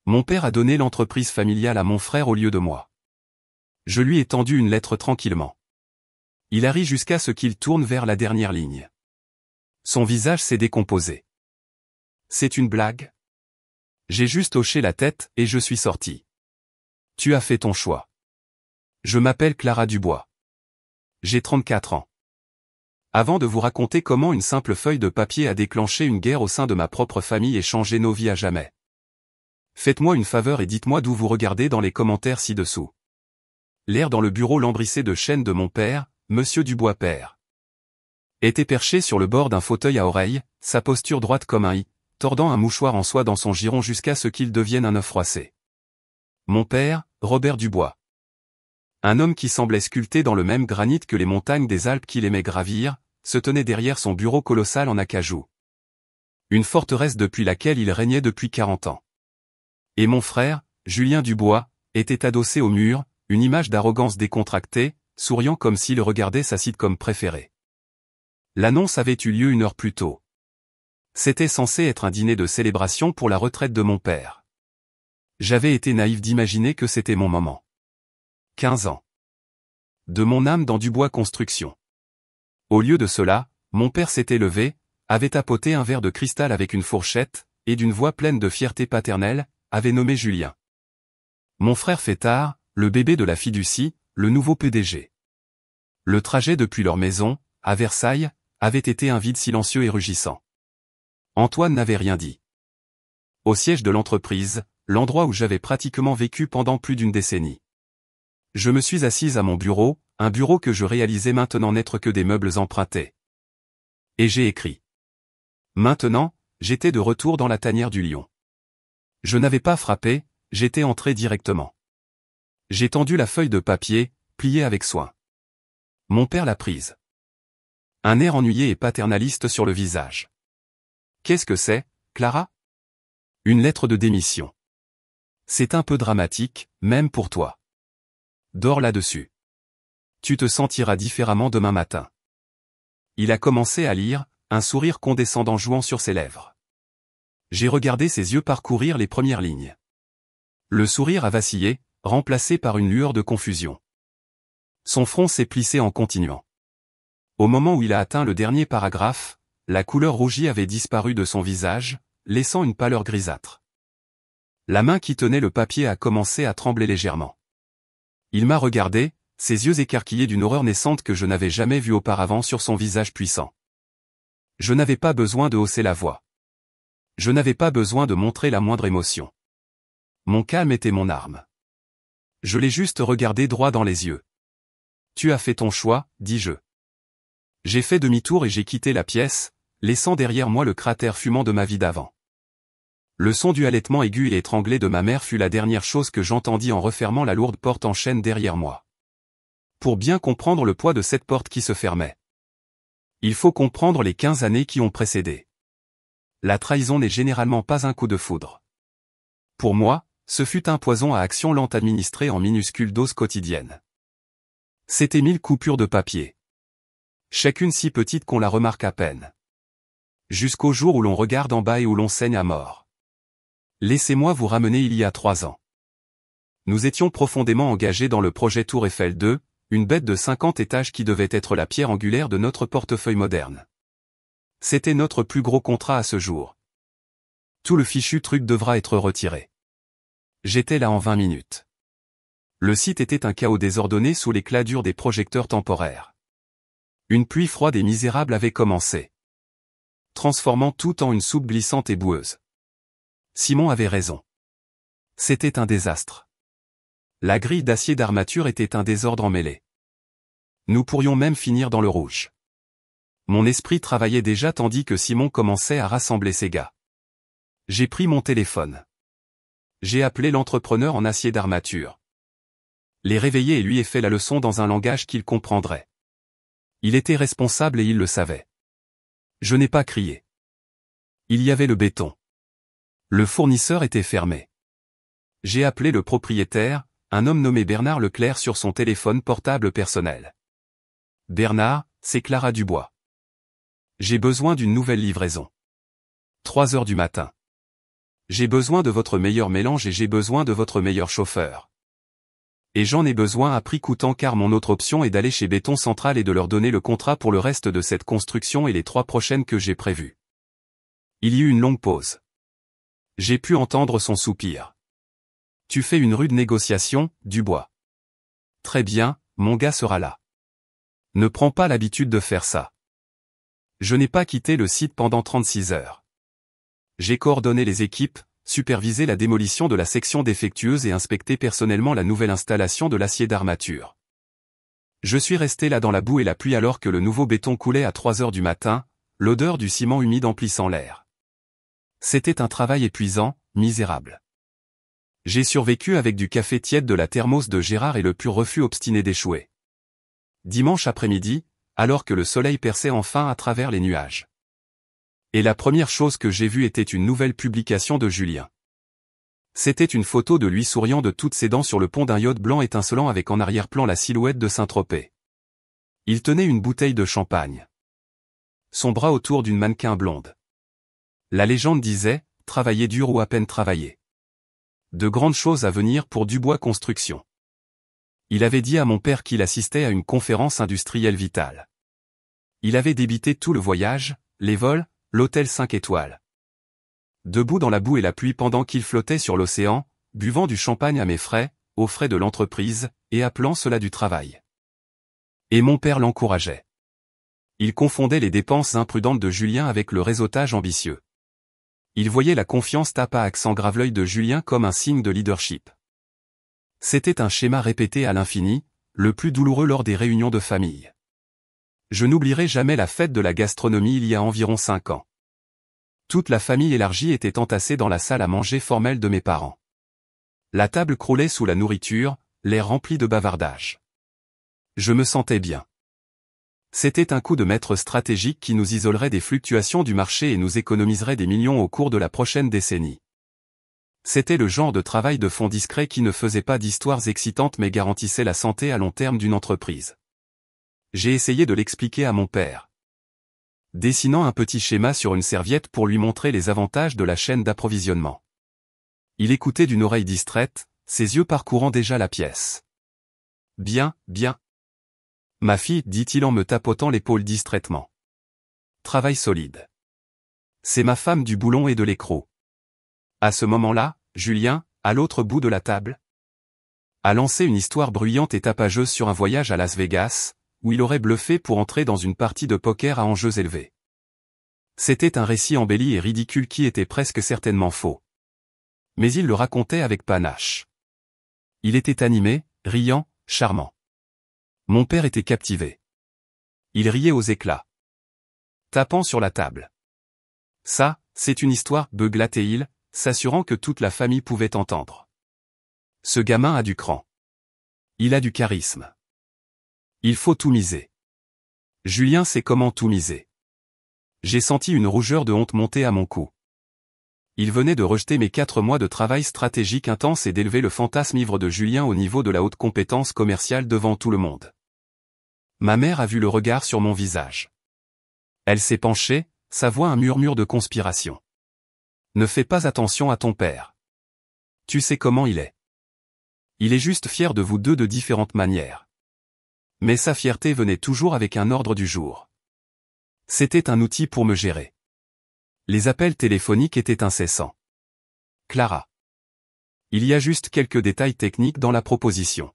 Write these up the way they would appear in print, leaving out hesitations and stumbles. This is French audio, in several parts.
Mon père a donné l'entreprise familiale à mon frère au lieu de moi. Je lui ai tendu une lettre tranquillement. Il a ri jusqu'à ce qu'il tourne vers la dernière ligne. Son visage s'est décomposé. C'est une blague? J'ai juste hoché la tête et je suis sorti. Tu as fait ton choix. Je m'appelle Clara Dubois. J'ai 34 ans. Avant de vous raconter comment une simple feuille de papier a déclenché une guerre au sein de ma propre famille et changé nos vies à jamais. Faites-moi une faveur et dites-moi d'où vous regardez dans les commentaires ci-dessous. L'air dans le bureau lambrissé de chêne de mon père, Monsieur Dubois père, était perché sur le bord d'un fauteuil à oreilles, sa posture droite comme un i, tordant un mouchoir en soie dans son giron jusqu'à ce qu'il devienne un œuf froissé. Mon père, Robert Dubois. Un homme qui semblait sculpté dans le même granit que les montagnes des Alpes qu'il aimait gravir, se tenait derrière son bureau colossal en acajou. Une forteresse depuis laquelle il régnait depuis 40 ans. Et mon frère, Julien Dubois, était adossé au mur, une image d'arrogance décontractée, souriant comme s'il regardait sa sitcom préférée. L'annonce avait eu lieu 1 heure plus tôt. C'était censé être un dîner de célébration pour la retraite de mon père. J'avais été naïf d'imaginer que c'était mon moment. 15 ans. De mon âme dans Dubois Construction. Au lieu de cela, mon père s'était levé, avait tapoté un verre de cristal avec une fourchette, et d'une voix pleine de fierté paternelle, avait nommé Julien. Mon frère Fêtard, le bébé de la fiducie, le nouveau PDG. Le trajet depuis leur maison, à Versailles, avait été un vide silencieux et rugissant. Antoine n'avait rien dit. Au siège de l'entreprise, l'endroit où j'avais pratiquement vécu pendant plus d'une décennie. Je me suis assise à mon bureau, un bureau que je réalisais maintenant n'être que des meubles empruntés. Et j'ai écrit. Maintenant, j'étais de retour dans la tanière du lion. Je n'avais pas frappé, j'étais entré directement. J'ai tendu la feuille de papier, pliée avec soin. Mon père l'a prise. Un air ennuyé et paternaliste sur le visage. Qu'est-ce que c'est, Clara? Une lettre de démission. C'est un peu dramatique, même pour toi. Dors là-dessus. Tu te sentiras différemment demain matin. Il a commencé à lire, un sourire condescendant jouant sur ses lèvres. J'ai regardé ses yeux parcourir les premières lignes. Le sourire a vacillé, remplacé par une lueur de confusion. Son front s'est plissé en continuant. Au moment où il a atteint le dernier paragraphe, la couleur rougie avait disparu de son visage, laissant une pâleur grisâtre. La main qui tenait le papier a commencé à trembler légèrement. Il m'a regardé, ses yeux écarquillés d'une horreur naissante que je n'avais jamais vue auparavant sur son visage puissant. Je n'avais pas besoin de hausser la voix. Je n'avais pas besoin de montrer la moindre émotion. Mon calme était mon arme. Je l'ai juste regardé droit dans les yeux. Tu as fait ton choix, dis-je. J'ai fait demi-tour et j'ai quitté la pièce, laissant derrière moi le cratère fumant de ma vie d'avant. Le son du halètement aigu et étranglé de ma mère fut la dernière chose que j'entendis en refermant la lourde porte en chêne derrière moi. Pour bien comprendre le poids de cette porte qui se fermait, il faut comprendre les 15 années qui ont précédé. La trahison n'est généralement pas un coup de foudre. Pour moi, ce fut un poison à action lente administré en minuscules doses quotidiennes. C'était 1000 coupures de papier. Chacune si petite qu'on la remarque à peine. Jusqu'au jour où l'on regarde en bas et où l'on saigne à mort. Laissez-moi vous ramener il y a 3 ans. Nous étions profondément engagés dans le projet Tour Eiffel 2, une bête de 50 étages qui devait être la pierre angulaire de notre portefeuille moderne. C'était notre plus gros contrat à ce jour. Tout le fichu truc devra être retiré. J'étais là en 20 minutes. Le site était un chaos désordonné sous l'éclat dur des projecteurs temporaires. Une pluie froide et misérable avait commencé, transformant tout en une soupe glissante et boueuse. Simon avait raison. C'était un désastre. La grille d'acier d'armature était un désordre emmêlé. Nous pourrions même finir dans le rouge. Mon esprit travaillait déjà tandis que Simon commençait à rassembler ses gars. J'ai pris mon téléphone. J'ai appelé l'entrepreneur en acier d'armature. Les réveillé et lui ai fait la leçon dans un langage qu'il comprendrait. Il était responsable et il le savait. Je n'ai pas crié. Il y avait le béton. Le fournisseur était fermé. J'ai appelé le propriétaire, un homme nommé Bernard Leclerc sur son téléphone portable personnel. Bernard, c'est Clara Dubois. J'ai besoin d'une nouvelle livraison. 3 heures du matin. J'ai besoin de votre meilleur mélange et j'ai besoin de votre meilleur chauffeur. Et j'en ai besoin à prix coûtant car mon autre option est d'aller chez Béton Central et de leur donner le contrat pour le reste de cette construction et les 3 prochaines que j'ai prévues. Il y eut une longue pause. J'ai pu entendre son soupir. Tu fais une rude négociation, Dubois. Très bien, mon gars sera là. Ne prends pas l'habitude de faire ça. Je n'ai pas quitté le site pendant 36 heures. J'ai coordonné les équipes, supervisé la démolition de la section défectueuse et inspecté personnellement la nouvelle installation de l'acier d'armature. Je suis resté là dans la boue et la pluie alors que le nouveau béton coulait à 3 heures du matin, l'odeur du ciment humide emplissant l'air. C'était un travail épuisant, misérable. J'ai survécu avec du café tiède de la thermos de Gérard et le pur refus obstiné d'échouer. Dimanche après-midi, alors que le soleil perçait enfin à travers les nuages. Et la première chose que j'ai vue était une nouvelle publication de Julien. C'était une photo de lui souriant de toutes ses dents sur le pont d'un yacht blanc étincelant avec en arrière-plan la silhouette de Saint-Tropez. Il tenait une bouteille de champagne. Son bras autour d'une mannequin blonde. La légende disait, travailler dur ou à peine travailler. De grandes choses à venir pour Dubois Construction. Il avait dit à mon père qu'il assistait à une conférence industrielle vitale. Il avait débité tout le voyage, les vols, l'hôtel 5 étoiles. Debout dans la boue et la pluie pendant qu'il flottait sur l'océan, buvant du champagne à mes frais, aux frais de l'entreprise, et appelant cela du travail. Et mon père l'encourageait. Il confondait les dépenses imprudentes de Julien avec le réseautage ambitieux. Il voyait la confiance tape à accent grave l'œil de Julien comme un signe de leadership. C'était un schéma répété à l'infini, le plus douloureux lors des réunions de famille. Je n'oublierai jamais la fête de la gastronomie il y a environ 5 ans. Toute la famille élargie était entassée dans la salle à manger formelle de mes parents. La table croulait sous la nourriture, l'air rempli de bavardage. Je me sentais bien. C'était un coup de maître stratégique qui nous isolerait des fluctuations du marché et nous économiserait des millions au cours de la prochaine décennie. C'était le genre de travail de fond discret qui ne faisait pas d'histoires excitantes mais garantissait la santé à long terme d'une entreprise. J'ai essayé de l'expliquer à mon père. Dessinant un petit schéma sur une serviette pour lui montrer les avantages de la chaîne d'approvisionnement. Il écoutait d'une oreille distraite, ses yeux parcourant déjà la pièce. Bien, bien. Ma fille, dit-il en me tapotant l'épaule distraitement. Travail solide. C'est ma femme du boulon et de l'écrou. À ce moment-là, Julien, à l'autre bout de la table, a lancé une histoire bruyante et tapageuse sur un voyage à Las Vegas, où il aurait bluffé pour entrer dans une partie de poker à enjeux élevés. C'était un récit embelli et ridicule qui était presque certainement faux. Mais il le racontait avec panache. Il était animé, riant, charmant. Mon père était captivé. Il riait aux éclats. Tapant sur la table. Ça, c'est une histoire, beuglatait-il, s'assurant que toute la famille pouvait entendre. Ce gamin a du cran. Il a du charisme. Il faut tout miser. Julien sait comment tout miser. J'ai senti une rougeur de honte monter à mon cou. Il venait de rejeter mes 4 mois de travail stratégique intense et d'élever le fantasme ivre de Julien au niveau de la haute compétence commerciale devant tout le monde. Ma mère a vu le regard sur mon visage. Elle s'est penchée, sa voix un murmure de conspiration. Ne fais pas attention à ton père. Tu sais comment il est. Il est juste fier de vous deux de différentes manières. Mais sa fierté venait toujours avec un ordre du jour. C'était un outil pour me gérer. Les appels téléphoniques étaient incessants. Clara. Il y a juste quelques détails techniques dans la proposition.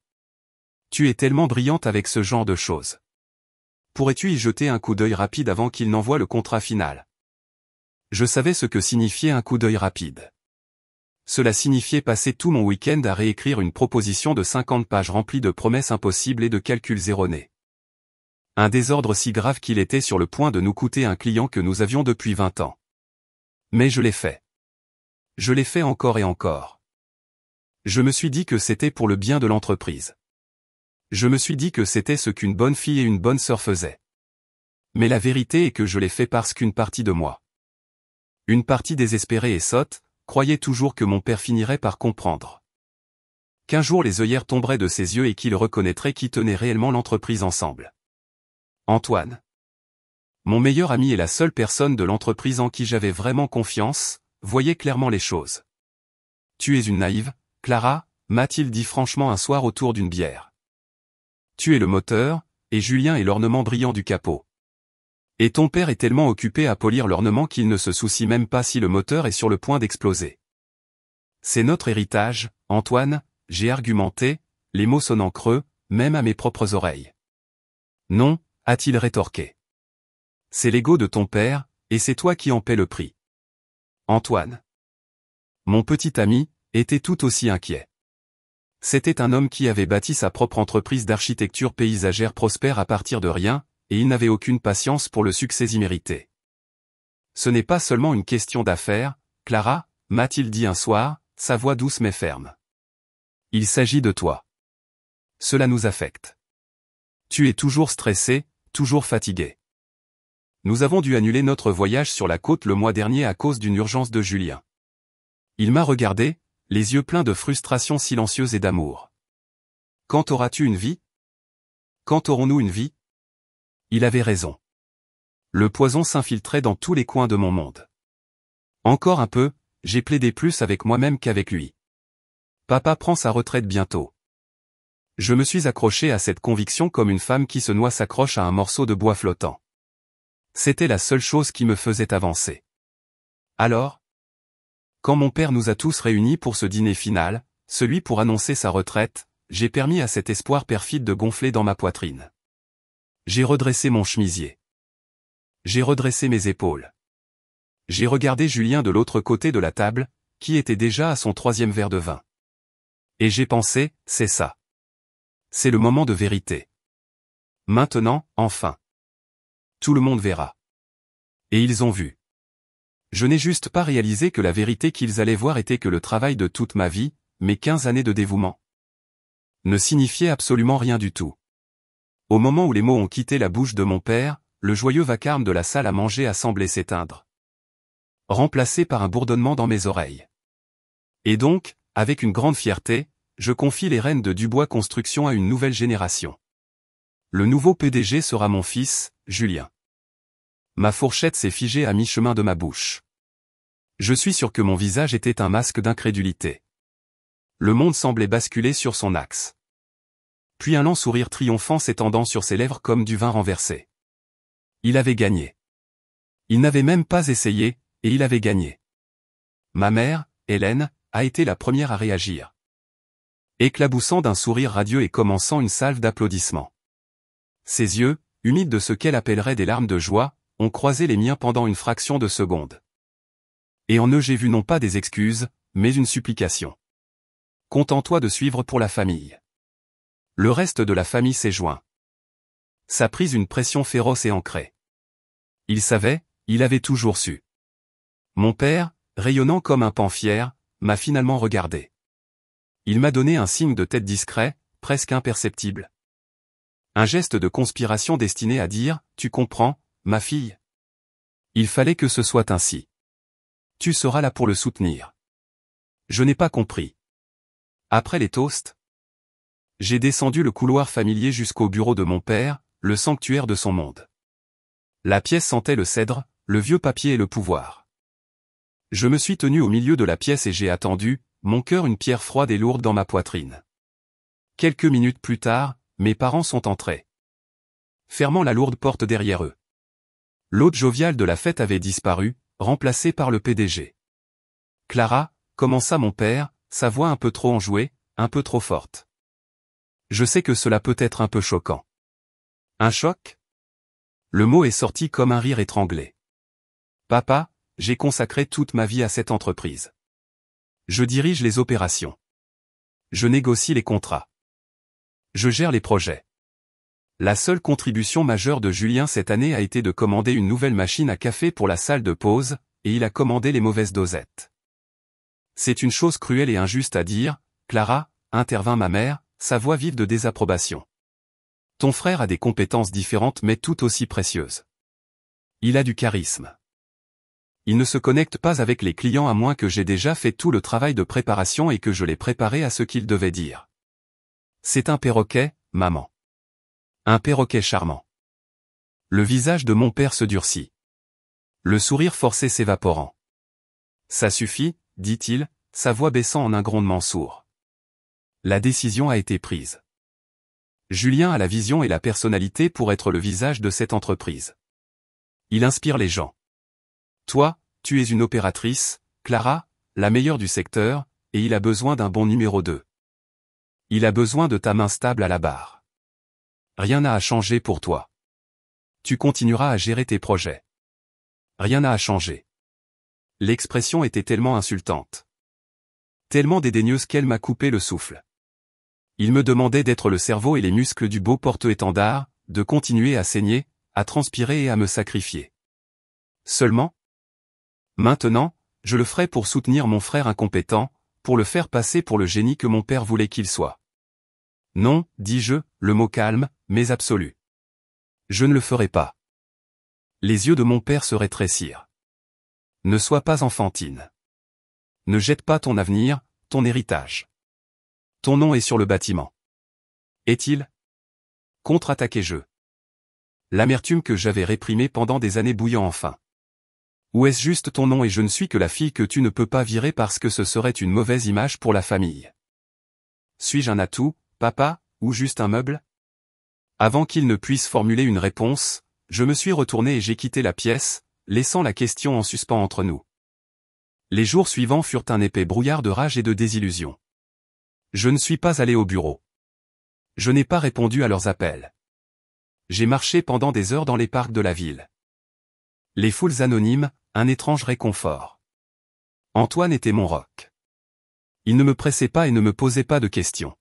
Tu es tellement brillante avec ce genre de choses. Pourrais-tu y jeter un coup d'œil rapide avant qu'il n'envoie le contrat final? Je savais ce que signifiait un coup d'œil rapide. Cela signifiait passer tout mon week-end à réécrire une proposition de 50 pages remplie de promesses impossibles et de calculs erronés. Un désordre si grave qu'il était sur le point de nous coûter un client que nous avions depuis 20 ans. Mais je l'ai fait. Je l'ai fait encore et encore. Je me suis dit que c'était pour le bien de l'entreprise. Je me suis dit que c'était ce qu'une bonne fille et une bonne sœur faisaient. Mais la vérité est que je l'ai fait parce qu'une partie de moi, une partie désespérée et sotte, croyait toujours que mon père finirait par comprendre. Qu'un jour les œillères tomberaient de ses yeux et qu'il reconnaîtrait qui tenait réellement l'entreprise ensemble. Antoine. Mon meilleur ami et la seule personne de l'entreprise en qui j'avais vraiment confiance, voyait clairement les choses. Tu es une naïve, Clara, m'a-t-il dit franchement un soir autour d'une bière. Tu es le moteur, et Julien est l'ornement brillant du capot. Et ton père est tellement occupé à polir l'ornement qu'il ne se soucie même pas si le moteur est sur le point d'exploser. C'est notre héritage, Antoine, j'ai argumenté, les mots sonnant creux, même à mes propres oreilles. Non, a-t-il rétorqué. C'est l'ego de ton père, et c'est toi qui en paie le prix. Antoine. Mon petit ami, était tout aussi inquiet. C'était un homme qui avait bâti sa propre entreprise d'architecture paysagère prospère à partir de rien, et il n'avait aucune patience pour le succès immérité. Ce n'est pas seulement une question d'affaires, Clara, m'a-t-il dit un soir, sa voix douce mais ferme. Il s'agit de toi. Cela nous affecte. Tu es toujours stressé, toujours fatigué. Nous avons dû annuler notre voyage sur la côte le mois dernier à cause d'une urgence de Julien. Il m'a regardé, les yeux pleins de frustration silencieuse et d'amour. Quand auras-tu une vie? Quand aurons-nous une vie? Il avait raison. Le poison s'infiltrait dans tous les coins de mon monde. Encore un peu, j'ai plaidé plus avec moi-même qu'avec lui. Papa prend sa retraite bientôt. Je me suis accroché à cette conviction comme une femme qui se noie s'accroche à un morceau de bois flottant. C'était la seule chose qui me faisait avancer. Alors? Quand mon père nous a tous réunis pour ce dîner final, celui pour annoncer sa retraite, j'ai permis à cet espoir perfide de gonfler dans ma poitrine. J'ai redressé mon chemisier. J'ai redressé mes épaules. J'ai regardé Julien de l'autre côté de la table, qui était déjà à son 3e verre de vin. Et j'ai pensé, c'est ça. C'est le moment de vérité. Maintenant, enfin. Tout le monde verra. Et ils ont vu. Je n'ai juste pas réalisé que la vérité qu'ils allaient voir était que le travail de toute ma vie, mes 15 années de dévouement, ne signifiait absolument rien du tout. Au moment où les mots ont quitté la bouche de mon père, le joyeux vacarme de la salle à manger a semblé s'éteindre, remplacé par un bourdonnement dans mes oreilles. Et donc, avec une grande fierté, je confie les rênes de Dubois Construction à une nouvelle génération. Le nouveau PDG sera mon fils, Julien. Ma fourchette s'est figée à mi-chemin de ma bouche. Je suis sûr que mon visage était un masque d'incrédulité. Le monde semblait basculer sur son axe. Puis un lent sourire triomphant s'étendant sur ses lèvres comme du vin renversé. Il avait gagné. Il n'avait même pas essayé, et il avait gagné. Ma mère, Hélène, a été la première à réagir. Éclaboussant d'un sourire radieux et commençant une salve d'applaudissements. Ses yeux, humides de ce qu'elle appellerait des larmes de joie, ont croisé les miens pendant une fraction de seconde. Et en eux j'ai vu non pas des excuses, mais une supplication. Contente-toi de suivre pour la famille. Le reste de la famille s'est joint. Ça prise une pression féroce et ancrée. Il savait, il avait toujours su. Mon père, rayonnant comme un paon fier, m'a finalement regardé. Il m'a donné un signe de tête discret, presque imperceptible. Un geste de conspiration destiné à dire, tu comprends, ma fille. Il fallait que ce soit ainsi. Tu seras là pour le soutenir. Je n'ai pas compris. Après les toasts, j'ai descendu le couloir familier jusqu'au bureau de mon père, le sanctuaire de son monde. La pièce sentait le cèdre, le vieux papier et le pouvoir. Je me suis tenu au milieu de la pièce et j'ai attendu, mon cœur une pierre froide et lourde dans ma poitrine. Quelques minutes plus tard, mes parents sont entrés, fermant la lourde porte derrière eux. L'hôte jovial de la fête avait disparu, remplacé par le PDG. Clara, commença mon père, sa voix un peu trop enjouée, un peu trop forte. Je sais que cela peut être un peu choquant. Un choc? Le mot est sorti comme un rire étranglé. Papa, j'ai consacré toute ma vie à cette entreprise. Je dirige les opérations. Je négocie les contrats. Je gère les projets. La seule contribution majeure de Julien cette année a été de commander une nouvelle machine à café pour la salle de pause, et il a commandé les mauvaises dosettes. C'est une chose cruelle et injuste à dire, Clara, intervint ma mère, sa voix vive de désapprobation. Ton frère a des compétences différentes mais tout aussi précieuses. Il a du charisme. Il ne se connecte pas avec les clients à moins que j'ai déjà fait tout le travail de préparation et que je l'ai préparé à ce qu'il devait dire. C'est un perroquet, maman. Un perroquet charmant. Le visage de mon père se durcit. Le sourire forcé s'évaporant. Ça suffit, dit-il, sa voix baissant en un grondement sourd. La décision a été prise. Julien a la vision et la personnalité pour être le visage de cette entreprise. Il inspire les gens. Toi, tu es une opératrice, Clara, la meilleure du secteur, et il a besoin d'un bon numéro 2. Il a besoin de ta main stable à la barre. Rien n'a à changer pour toi. Tu continueras à gérer tes projets. Rien n'a à changer. L'expression était tellement insultante. Tellement dédaigneuse qu'elle m'a coupé le souffle. Il me demandait d'être le cerveau et les muscles du beau porte-étendard, de continuer à saigner, à transpirer et à me sacrifier. Seulement, maintenant, je le ferai pour soutenir mon frère incompétent, pour le faire passer pour le génie que mon père voulait qu'il soit. Non, dis-je, le mot calme, mais absolu. Je ne le ferai pas. Les yeux de mon père se rétrécirent. Ne sois pas enfantine. Ne jette pas ton avenir, ton héritage. Ton nom est sur le bâtiment. Est-il ? Contre-attaquai-je. L'amertume que j'avais réprimée pendant des années bouillant enfin. Ou est-ce juste ton nom et je ne suis que la fille que tu ne peux pas virer parce que ce serait une mauvaise image pour la famille? Suis-je un atout, papa, ou juste un meuble? Avant qu'il ne puisse formuler une réponse, je me suis retourné et j'ai quitté la pièce, laissant la question en suspens entre nous. Les jours suivants furent un épais brouillard de rage et de désillusion. Je ne suis pas allé au bureau. Je n'ai pas répondu à leurs appels. J'ai marché pendant des heures dans les parcs de la ville. Les foules anonymes, un étrange réconfort. Antoine était mon roc. Il ne me pressait pas et ne me posait pas de questions.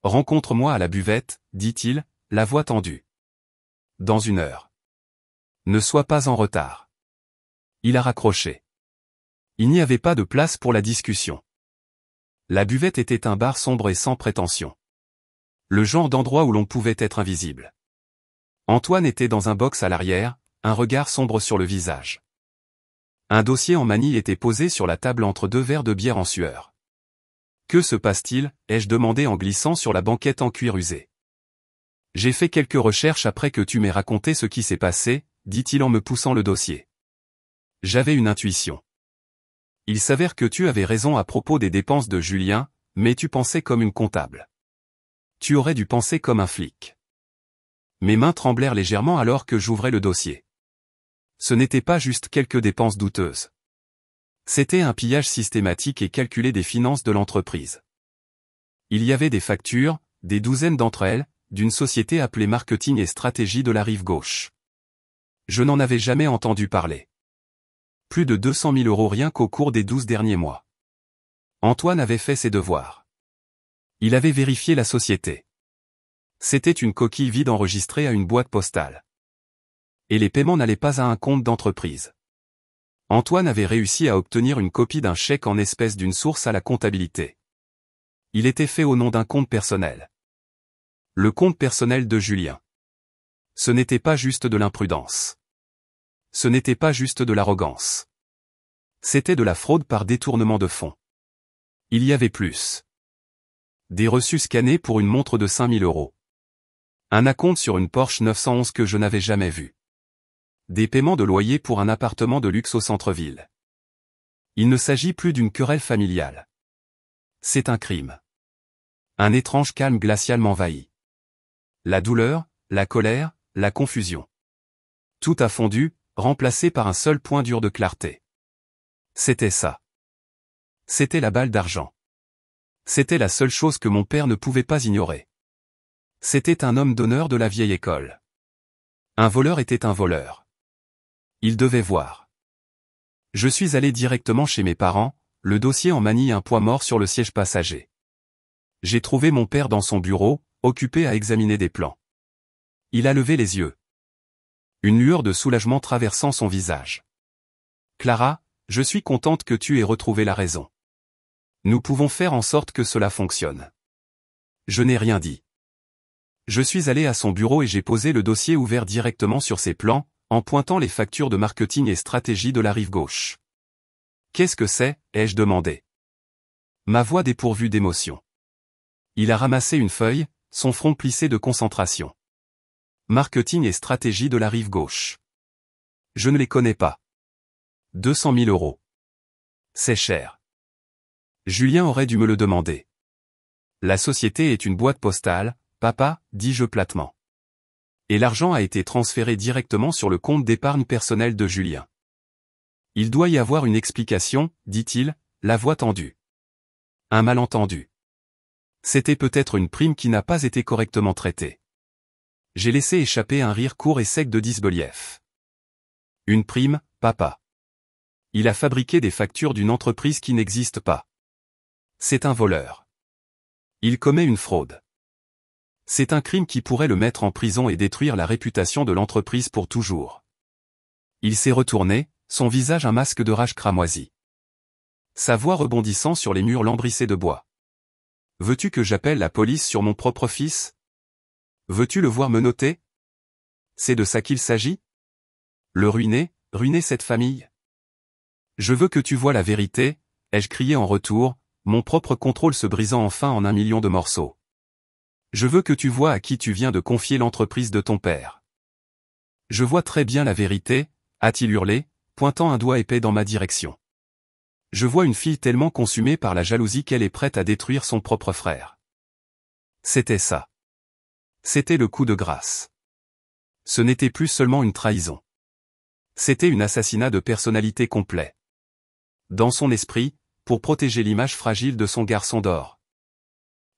Rencontre-moi à la buvette, dit-il, la voix tendue. Dans 1 heure. Ne sois pas en retard. Il a raccroché. Il n'y avait pas de place pour la discussion. La buvette était un bar sombre et sans prétention. Le genre d'endroit où l'on pouvait être invisible. Antoine était dans un box à l'arrière, un regard sombre sur le visage. Un dossier en manille était posé sur la table entre 2 verres de bière en sueur. Que se passe-t-il, ai-je demandé en glissant sur la banquette en cuir usé. J'ai fait quelques recherches après que tu m'aies raconté ce qui s'est passé, dit-il en me poussant le dossier. J'avais une intuition. Il s'avère que tu avais raison à propos des dépenses de Julien, mais tu pensais comme une comptable. Tu aurais dû penser comme un flic. Mes mains tremblèrent légèrement alors que j'ouvrais le dossier. Ce n'était pas juste quelques dépenses douteuses. C'était un pillage systématique et calculé des finances de l'entreprise. Il y avait des factures, des douzaines d'entre elles, d'une société appelée Marketing et Stratégie de la Rive Gauche. Je n'en avais jamais entendu parler. Plus de 200 000 € rien qu'au cours des 12 derniers mois. Antoine avait fait ses devoirs. Il avait vérifié la société. C'était une coquille vide enregistrée à une boîte postale. Et les paiements n'allaient pas à un compte d'entreprise. Antoine avait réussi à obtenir une copie d'un chèque en espèces d'une source à la comptabilité. Il était fait au nom d'un compte personnel. Le compte personnel de Julien. Ce n'était pas juste de l'imprudence. Ce n'était pas juste de l'arrogance. C'était de la fraude par détournement de fonds. Il y avait plus. Des reçus scannés pour une montre de 5 000 €. Un acompte sur une Porsche 911 que je n'avais jamais vu. Des paiements de loyer pour un appartement de luxe au centre-ville. Il ne s'agit plus d'une querelle familiale. C'est un crime. Un étrange calme glacial m'envahit. La douleur, la colère, la confusion. Tout a fondu, remplacé par un seul point dur de clarté. C'était ça. C'était la balle d'argent. C'était la seule chose que mon père ne pouvait pas ignorer. C'était un homme d'honneur de la vieille école. Un voleur était un voleur. Il devait voir. Je suis allé directement chez mes parents, le dossier en manille un poids mort sur le siège passager. J'ai trouvé mon père dans son bureau, occupé à examiner des plans. Il a levé les yeux. Une lueur de soulagement traversant son visage. Clara, je suis contente que tu aies retrouvé la raison. Nous pouvons faire en sorte que cela fonctionne. Je n'ai rien dit. Je suis allé à son bureau et j'ai posé le dossier ouvert directement sur ses plans, en pointant les factures de marketing et stratégie de la Rive Gauche. Qu'est-ce que c'est, ai-je demandé. Ma voix dépourvue d'émotion. Il a ramassé une feuille, son front plissé de concentration. Marketing et stratégie de la Rive Gauche. Je ne les connais pas. 200 000 €. C'est cher. Julien aurait dû me le demander. La société est une boîte postale, papa, dis-je platement. Et l'argent a été transféré directement sur le compte d'épargne personnelle de Julien. Il doit y avoir une explication, dit-il, la voix tendue. Un malentendu. C'était peut-être une prime qui n'a pas été correctement traitée. J'ai laissé échapper un rire court et sec de Disbelief. Une prime, papa. Il a fabriqué des factures d'une entreprise qui n'existe pas. C'est un voleur. Il commet une fraude. C'est un crime qui pourrait le mettre en prison et détruire la réputation de l'entreprise pour toujours. Il s'est retourné, son visage un masque de rage cramoisie. Sa voix rebondissant sur les murs lambrissés de bois. Veux-tu que j'appelle la police sur mon propre fils? Veux-tu le voir menotter? C'est de ça qu'il s'agit? Le ruiner, ruiner cette famille? Je veux que tu vois la vérité, ai-je crié en retour, mon propre contrôle se brisant enfin en 1 million de morceaux. Je veux que tu vois à qui tu viens de confier l'entreprise de ton père. Je vois très bien la vérité, a-t-il hurlé, pointant un doigt épais dans ma direction. Je vois une fille tellement consumée par la jalousie qu'elle est prête à détruire son propre frère. C'était ça. C'était le coup de grâce. Ce n'était plus seulement une trahison. C'était un assassinat de personnalité complet. Dans son esprit, pour protéger l'image fragile de son garçon d'or.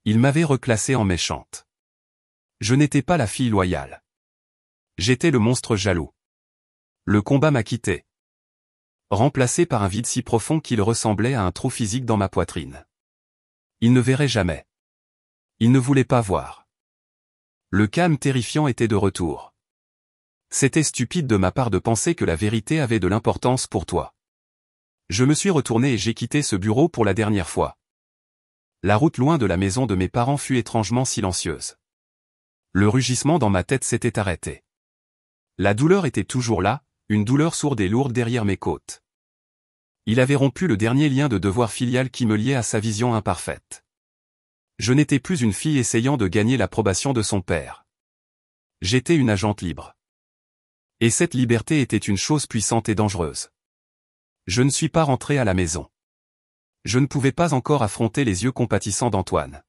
Il m'avait reclassé en méchante. Je n'étais pas la fille loyale. J'étais le monstre jaloux. Le combat m'a quitté. Remplacé par un vide si profond qu'il ressemblait à un trou physique dans ma poitrine. Il ne verrait jamais. Il ne voulait pas voir. Le calme terrifiant était de retour. C'était stupide de ma part de penser que la vérité avait de l'importance pour toi. Je me suis retourné et j'ai quitté ce bureau pour la dernière fois. La route loin de la maison de mes parents fut étrangement silencieuse. Le rugissement dans ma tête s'était arrêté. La douleur était toujours là, une douleur sourde et lourde derrière mes côtes. Il avait rompu le dernier lien de devoir filial qui me liait à sa vision imparfaite. Je n'étais plus une fille essayant de gagner l'approbation de son père. J'étais une agente libre. Et cette liberté était une chose puissante et dangereuse. Je ne suis pas rentré à la maison. Je ne pouvais pas encore affronter les yeux compatissants d'Antoine.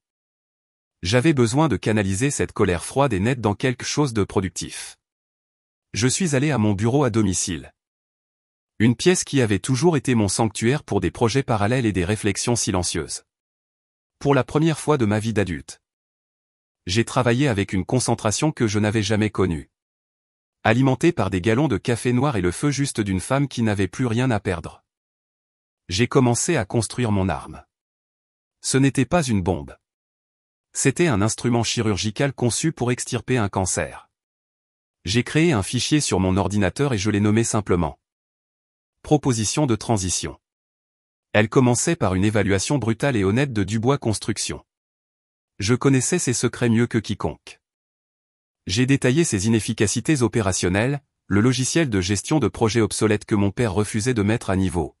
J'avais besoin de canaliser cette colère froide et nette dans quelque chose de productif. Je suis allé à mon bureau à domicile. Une pièce qui avait toujours été mon sanctuaire pour des projets parallèles et des réflexions silencieuses. Pour la première fois de ma vie d'adulte. J'ai travaillé avec une concentration que je n'avais jamais connue. Alimenté par des galons de café noir et le feu juste d'une femme qui n'avait plus rien à perdre. J'ai commencé à construire mon arme. Ce n'était pas une bombe. C'était un instrument chirurgical conçu pour extirper un cancer. J'ai créé un fichier sur mon ordinateur et je l'ai nommé simplement. Proposition de transition. Elle commençait par une évaluation brutale et honnête de Dubois Construction. Je connaissais ses secrets mieux que quiconque. J'ai détaillé ses inefficacités opérationnelles, le logiciel de gestion de projets obsolète que mon père refusait de mettre à niveau.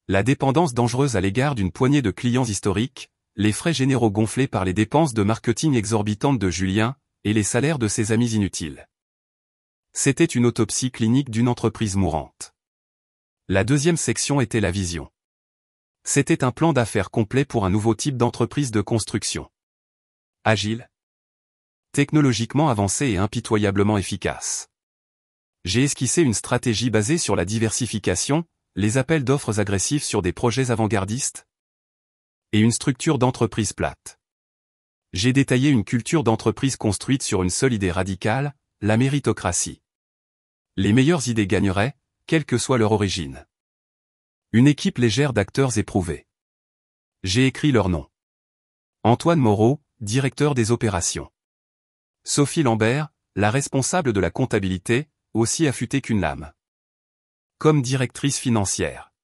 La dépendance dangereuse à l'égard d'une poignée de clients historiques, les frais généraux gonflés par les dépenses de marketing exorbitantes de Julien, et les salaires de ses amis inutiles. C'était une autopsie clinique d'une entreprise mourante. La deuxième section était la vision. C'était un plan d'affaires complet pour un nouveau type d'entreprise de construction. Agile. Technologiquement avancé et impitoyablement efficace. J'ai esquissé une stratégie basée sur la diversification, les appels d'offres agressifs sur des projets avant-gardistes et une structure d'entreprise plate. J'ai détaillé une culture d'entreprise construite sur une seule idée radicale, la méritocratie. Les meilleures idées gagneraient, quelle que soit leur origine. Une équipe légère d'acteurs éprouvés. J'ai écrit leurs noms. Antoine Moreau, directeur des opérations. Sophie Lambert, la responsable de la comptabilité, aussi affûtée qu'une lame. Comme directrice financière.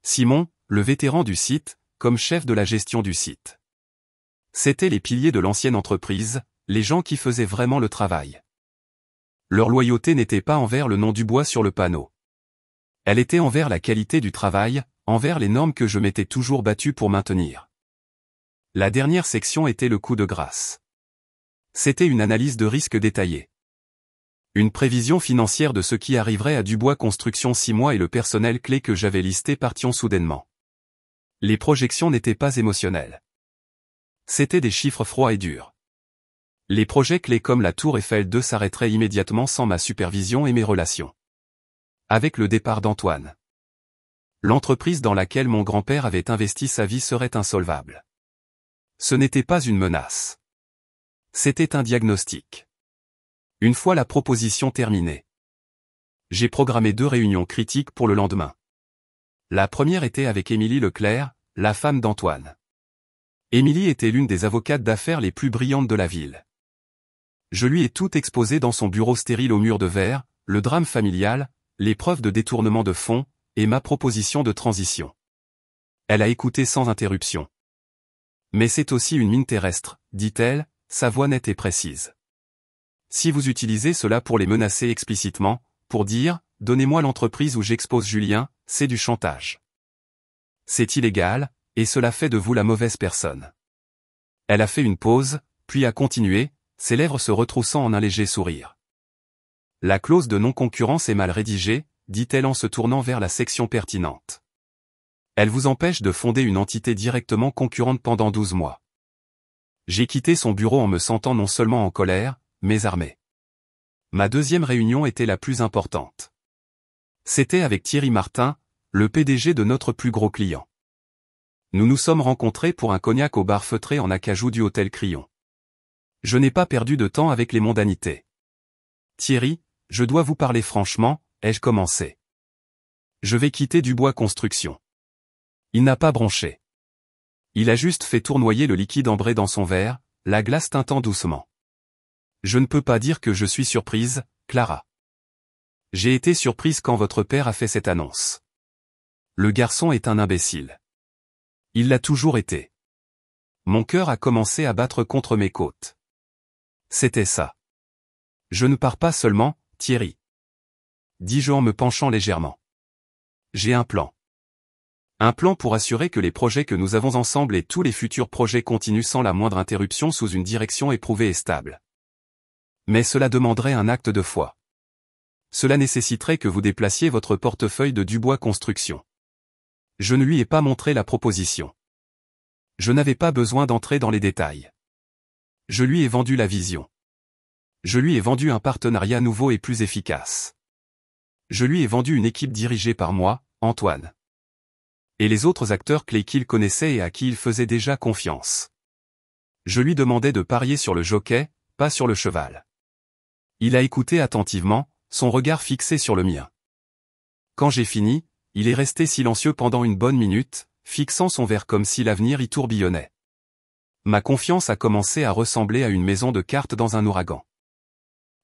Simon, le vétéran du site, comme chef de la gestion du site. C'étaient les piliers de l'ancienne entreprise, les gens qui faisaient vraiment le travail. Leur loyauté n'était pas envers le nom Dubois sur le panneau. Elle était envers la qualité du travail, envers les normes que je m'étais toujours battu pour maintenir. La dernière section était le coup de grâce. C'était une analyse de risque détaillée. Une prévision financière de ce qui arriverait à Dubois Construction 6 mois et le personnel clé que j'avais listé partions soudainement. Les projections n'étaient pas émotionnelles. C'étaient des chiffres froids et durs. Les projets clés comme la Tour Eiffel 2 s'arrêteraient immédiatement sans ma supervision et mes relations. Avec le départ d'Antoine. L'entreprise dans laquelle mon grand-père avait investi sa vie serait insolvable. Ce n'était pas une menace. C'était un diagnostic. Une fois la proposition terminée, j'ai programmé 2 réunions critiques pour le lendemain. La première était avec Émilie Leclerc, la femme d'Antoine. Émilie était l'une des avocates d'affaires les plus brillantes de la ville. Je lui ai tout exposé dans son bureau stérile au mur de verre, le drame familial, les preuves de détournement de fonds, et ma proposition de transition. Elle a écouté sans interruption. Mais c'est aussi une mine terrestre, dit-elle, sa voix nette et précise. Si vous utilisez cela pour les menacer explicitement, pour dire « Donnez-moi l'entreprise où j'expose Julien », c'est du chantage. C'est illégal, et cela fait de vous la mauvaise personne. Elle a fait une pause, puis a continué, ses lèvres se retroussant en un léger sourire. La clause de non-concurrence est mal rédigée, dit-elle en se tournant vers la section pertinente. Elle vous empêche de fonder une entité directement concurrente pendant 12 mois. J'ai quitté son bureau en me sentant non seulement en colère, mais armé. Ma deuxième réunion était la plus importante. C'était avec Thierry Martin, le PDG de notre plus gros client. Nous nous sommes rencontrés pour un cognac au bar feutré en acajou du hôtel Crillon. Je n'ai pas perdu de temps avec les mondanités. Thierry, je dois vous parler franchement, ai-je commencé. Je vais quitter Dubois Construction. Il n'a pas bronché. Il a juste fait tournoyer le liquide ambré dans son verre, la glace tintant doucement. Je ne peux pas dire que je suis surprise, Clara. J'ai été surprise quand votre père a fait cette annonce. Le garçon est un imbécile. Il l'a toujours été. Mon cœur a commencé à battre contre mes côtes. C'était ça. Je ne pars pas seulement, Thierry. Dis-je en me penchant légèrement. J'ai un plan. Un plan pour assurer que les projets que nous avons ensemble et tous les futurs projets continuent sans la moindre interruption sous une direction éprouvée et stable. Mais cela demanderait un acte de foi. Cela nécessiterait que vous déplaciez votre portefeuille de Dubois Construction. Je ne lui ai pas montré la proposition. Je n'avais pas besoin d'entrer dans les détails. Je lui ai vendu la vision. Je lui ai vendu un partenariat nouveau et plus efficace. Je lui ai vendu une équipe dirigée par moi, Antoine. Et les autres acteurs clés qu'il connaissait et à qui il faisait déjà confiance. Je lui demandais de parier sur le jockey, pas sur le cheval. Il a écouté attentivement, son regard fixé sur le mien. Quand j'ai fini, il est resté silencieux pendant une bonne minute, fixant son verre comme si l'avenir y tourbillonnait. Ma confiance a commencé à ressembler à une maison de cartes dans un ouragan.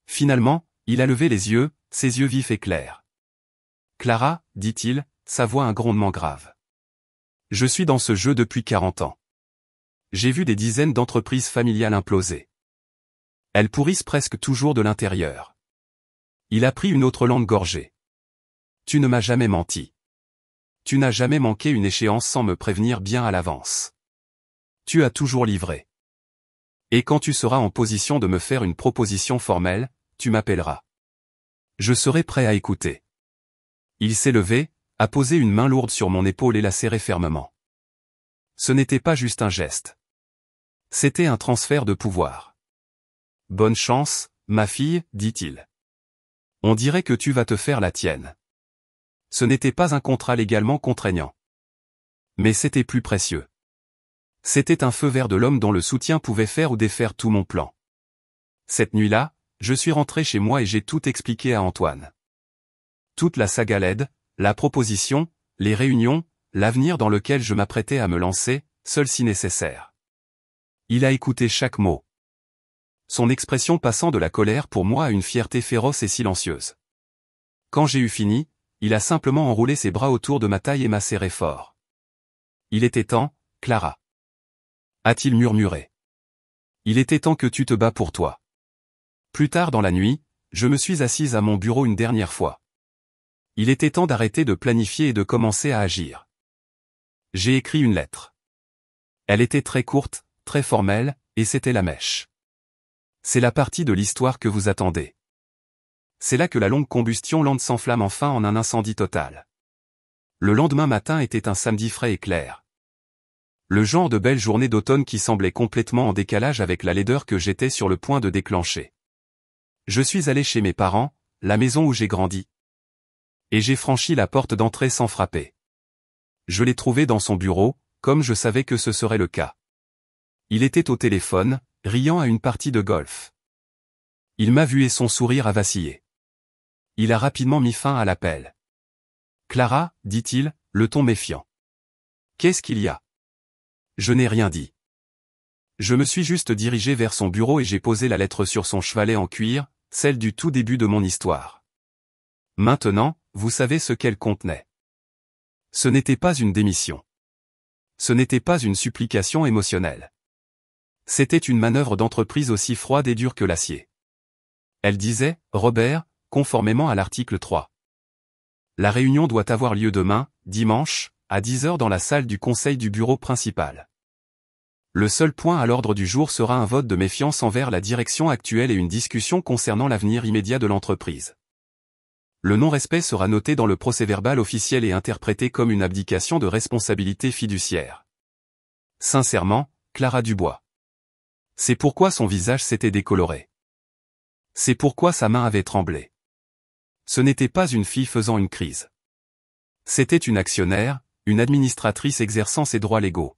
Finalement, il a levé les yeux, ses yeux vifs et clairs. Clara, dit-il, sa voix un grondement grave. Je suis dans ce jeu depuis 40 ans. J'ai vu des dizaines d'entreprises familiales imploser. Elles pourrissent presque toujours de l'intérieur. Il a pris une autre langue gorgée. Tu ne m'as jamais menti. Tu n'as jamais manqué une échéance sans me prévenir bien à l'avance. Tu as toujours livré. Et quand tu seras en position de me faire une proposition formelle, tu m'appelleras. Je serai prêt à écouter. Il s'est levé, a posé une main lourde sur mon épaule et l'a serré fermement. Ce n'était pas juste un geste. C'était un transfert de pouvoir. Bonne chance, ma fille, dit-il. On dirait que tu vas te faire la tienne. Ce n'était pas un contrat légalement contraignant. Mais c'était plus précieux. C'était un feu vert de l'homme dont le soutien pouvait faire ou défaire tout mon plan. Cette nuit-là, je suis rentré chez moi et j'ai tout expliqué à Antoine. Toute la saga LED, la proposition, les réunions, l'avenir dans lequel je m'apprêtais à me lancer, seul si nécessaire. Il a écouté chaque mot. Son expression passant de la colère pour moi à une fierté féroce et silencieuse. Quand j'ai eu fini, il a simplement enroulé ses bras autour de ma taille et m'a serré fort. Il était temps, Clara. A-t-il murmuré. Il était temps que tu te bats pour toi. Plus tard dans la nuit, je me suis assise à mon bureau une dernière fois. Il était temps d'arrêter de planifier et de commencer à agir. J'ai écrit une lettre. Elle était très courte, très formelle, et c'était la mèche. C'est la partie de l'histoire que vous attendez. C'est là que la longue combustion lente s'enflamme enfin en un incendie total. Le lendemain matin était un samedi frais et clair. Le genre de belle journée d'automne qui semblait complètement en décalage avec la laideur que j'étais sur le point de déclencher. Je suis allé chez mes parents, la maison où j'ai grandi. Et j'ai franchi la porte d'entrée sans frapper. Je l'ai trouvé dans son bureau, comme je savais que ce serait le cas. Il était au téléphone, riant à une partie de golf. Il m'a vu et son sourire a vacillé. Il a rapidement mis fin à l'appel. « Clara, dit-il, le ton méfiant. Qu'est-ce qu'il y a ? » Je n'ai rien dit. Je me suis juste dirigé vers son bureau et j'ai posé la lettre sur son chevalet en cuir, celle du tout début de mon histoire. Maintenant, vous savez ce qu'elle contenait. Ce n'était pas une démission. Ce n'était pas une supplication émotionnelle. C'était une manœuvre d'entreprise aussi froide et dure que l'acier. Elle disait, Robert, conformément à l'article 3. La réunion doit avoir lieu demain, dimanche, à 10 h dans la salle du conseil du bureau principal. Le seul point à l'ordre du jour sera un vote de méfiance envers la direction actuelle et une discussion concernant l'avenir immédiat de l'entreprise. Le non-respect sera noté dans le procès-verbal officiel et interprété comme une abdication de responsabilité fiduciaire. Sincèrement, Clara Dubois. C'est pourquoi son visage s'était décoloré. C'est pourquoi sa main avait tremblé. Ce n'était pas une fille faisant une crise. C'était une actionnaire, une administratrice exerçant ses droits légaux.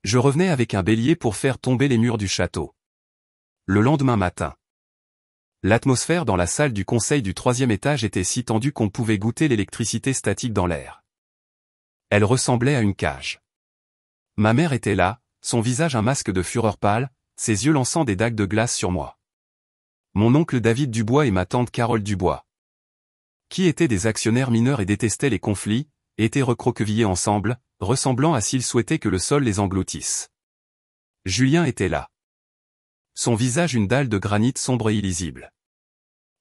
Je revenais avec un bélier pour faire tomber les murs du château. Le lendemain matin. L'atmosphère dans la salle du conseil du 3e étage était si tendue qu'on pouvait goûter l'électricité statique dans l'air. Elle ressemblait à une cage. Ma mère était là, son visage un masque de fureur pâle, ses yeux lançant des dagues de glace sur moi. Mon oncle David Dubois et ma tante Carole Dubois, qui étaient des actionnaires mineurs et détestaient les conflits, étaient recroquevillés ensemble, ressemblant à s'ils souhaitaient que le sol les engloutisse. Julien était là. Son visage une dalle de granit sombre et illisible.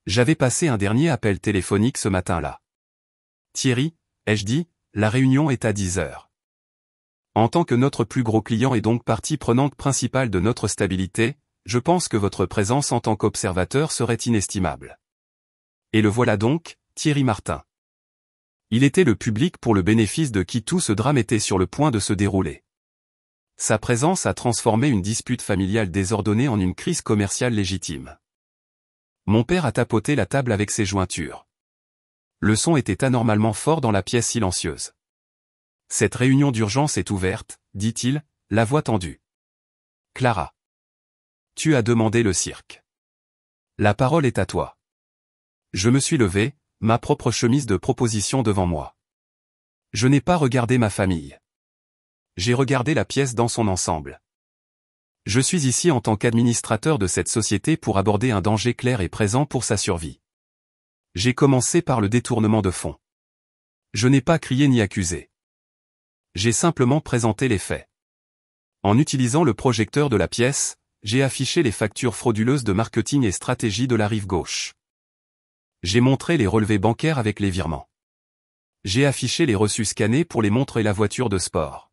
J'avais passé un dernier appel téléphonique ce matin-là. Thierry, ai-je dit, la réunion est à 10 h. En tant que notre plus gros client et donc partie prenante principale de notre stabilité, je pense que votre présence en tant qu'observateur serait inestimable. Et le voilà donc, Thierry Martin. Il était le public pour le bénéfice de qui tout ce drame était sur le point de se dérouler. Sa présence a transformé une dispute familiale désordonnée en une crise commerciale légitime. Mon père a tapoté la table avec ses jointures. Le son était anormalement fort dans la pièce silencieuse. Cette réunion d'urgence est ouverte, dit-il, la voix tendue. Clara. Tu as demandé le cirque. La parole est à toi. Je me suis levé, ma propre chemise de proposition devant moi. Je n'ai pas regardé ma famille. J'ai regardé la pièce dans son ensemble. Je suis ici en tant qu'administrateur de cette société pour aborder un danger clair et présent pour sa survie. J'ai commencé par le détournement de fonds. Je n'ai pas crié ni accusé. J'ai simplement présenté les faits. En utilisant le projecteur de la pièce, j'ai affiché les factures frauduleuses de marketing et stratégie de la rive gauche. J'ai montré les relevés bancaires avec les virements. J'ai affiché les reçus scannés pour les montres et la voiture de sport.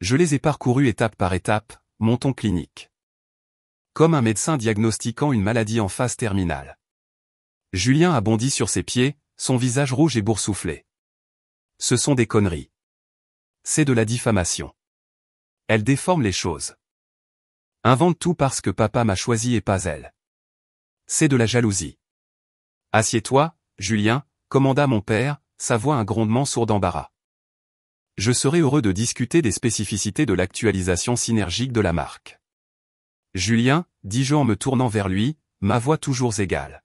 Je les ai parcourus étape par étape, mon ton clinique. Comme un médecin diagnostiquant une maladie en phase terminale. Julien a bondi sur ses pieds, son visage rouge et boursouflé. Ce sont des conneries. C'est de la diffamation. Elle déforme les choses. Invente tout parce que papa m'a choisi et pas elle. C'est de la jalousie. Assieds-toi, Julien, commanda mon père, sa voix un grondement sourd d'embarras. Je serais heureux de discuter des spécificités de l'actualisation synergique de la marque. Julien, dis-je en me tournant vers lui, ma voix toujours égale.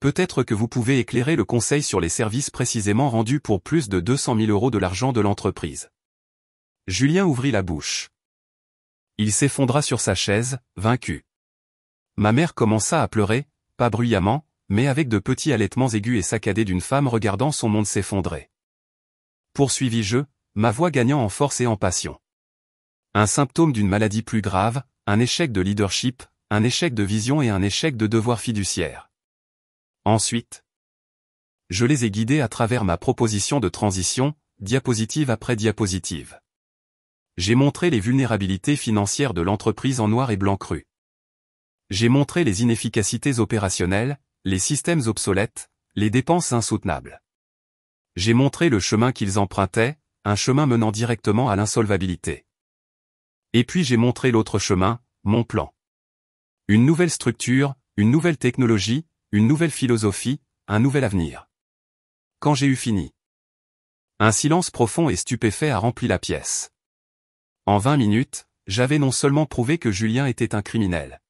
Peut-être que vous pouvez éclairer le conseil sur les services précisément rendus pour plus de 200 000 € de l'argent de l'entreprise. Julien ouvrit la bouche. Il s'effondra sur sa chaise, vaincu. Ma mère commença à pleurer, pas bruyamment, mais avec de petits halètements aigus et saccadés d'une femme regardant son monde s'effondrer. Poursuivis-je, ma voix gagnant en force et en passion. Un symptôme d'une maladie plus grave, un échec de leadership, un échec de vision et un échec de devoir fiduciaire. Ensuite, je les ai guidés à travers ma proposition de transition, diapositive après diapositive. J'ai montré les vulnérabilités financières de l'entreprise en noir et blanc cru. J'ai montré les inefficacités opérationnelles, les systèmes obsolètes, les dépenses insoutenables. J'ai montré le chemin qu'ils empruntaient, un chemin menant directement à l'insolvabilité. Et puis j'ai montré l'autre chemin, mon plan. Une nouvelle structure, une nouvelle technologie, une nouvelle philosophie, un nouvel avenir. Quand j'ai eu fini, un silence profond et stupéfait a rempli la pièce. En 20 minutes, j'avais non seulement prouvé que Julien était un criminel,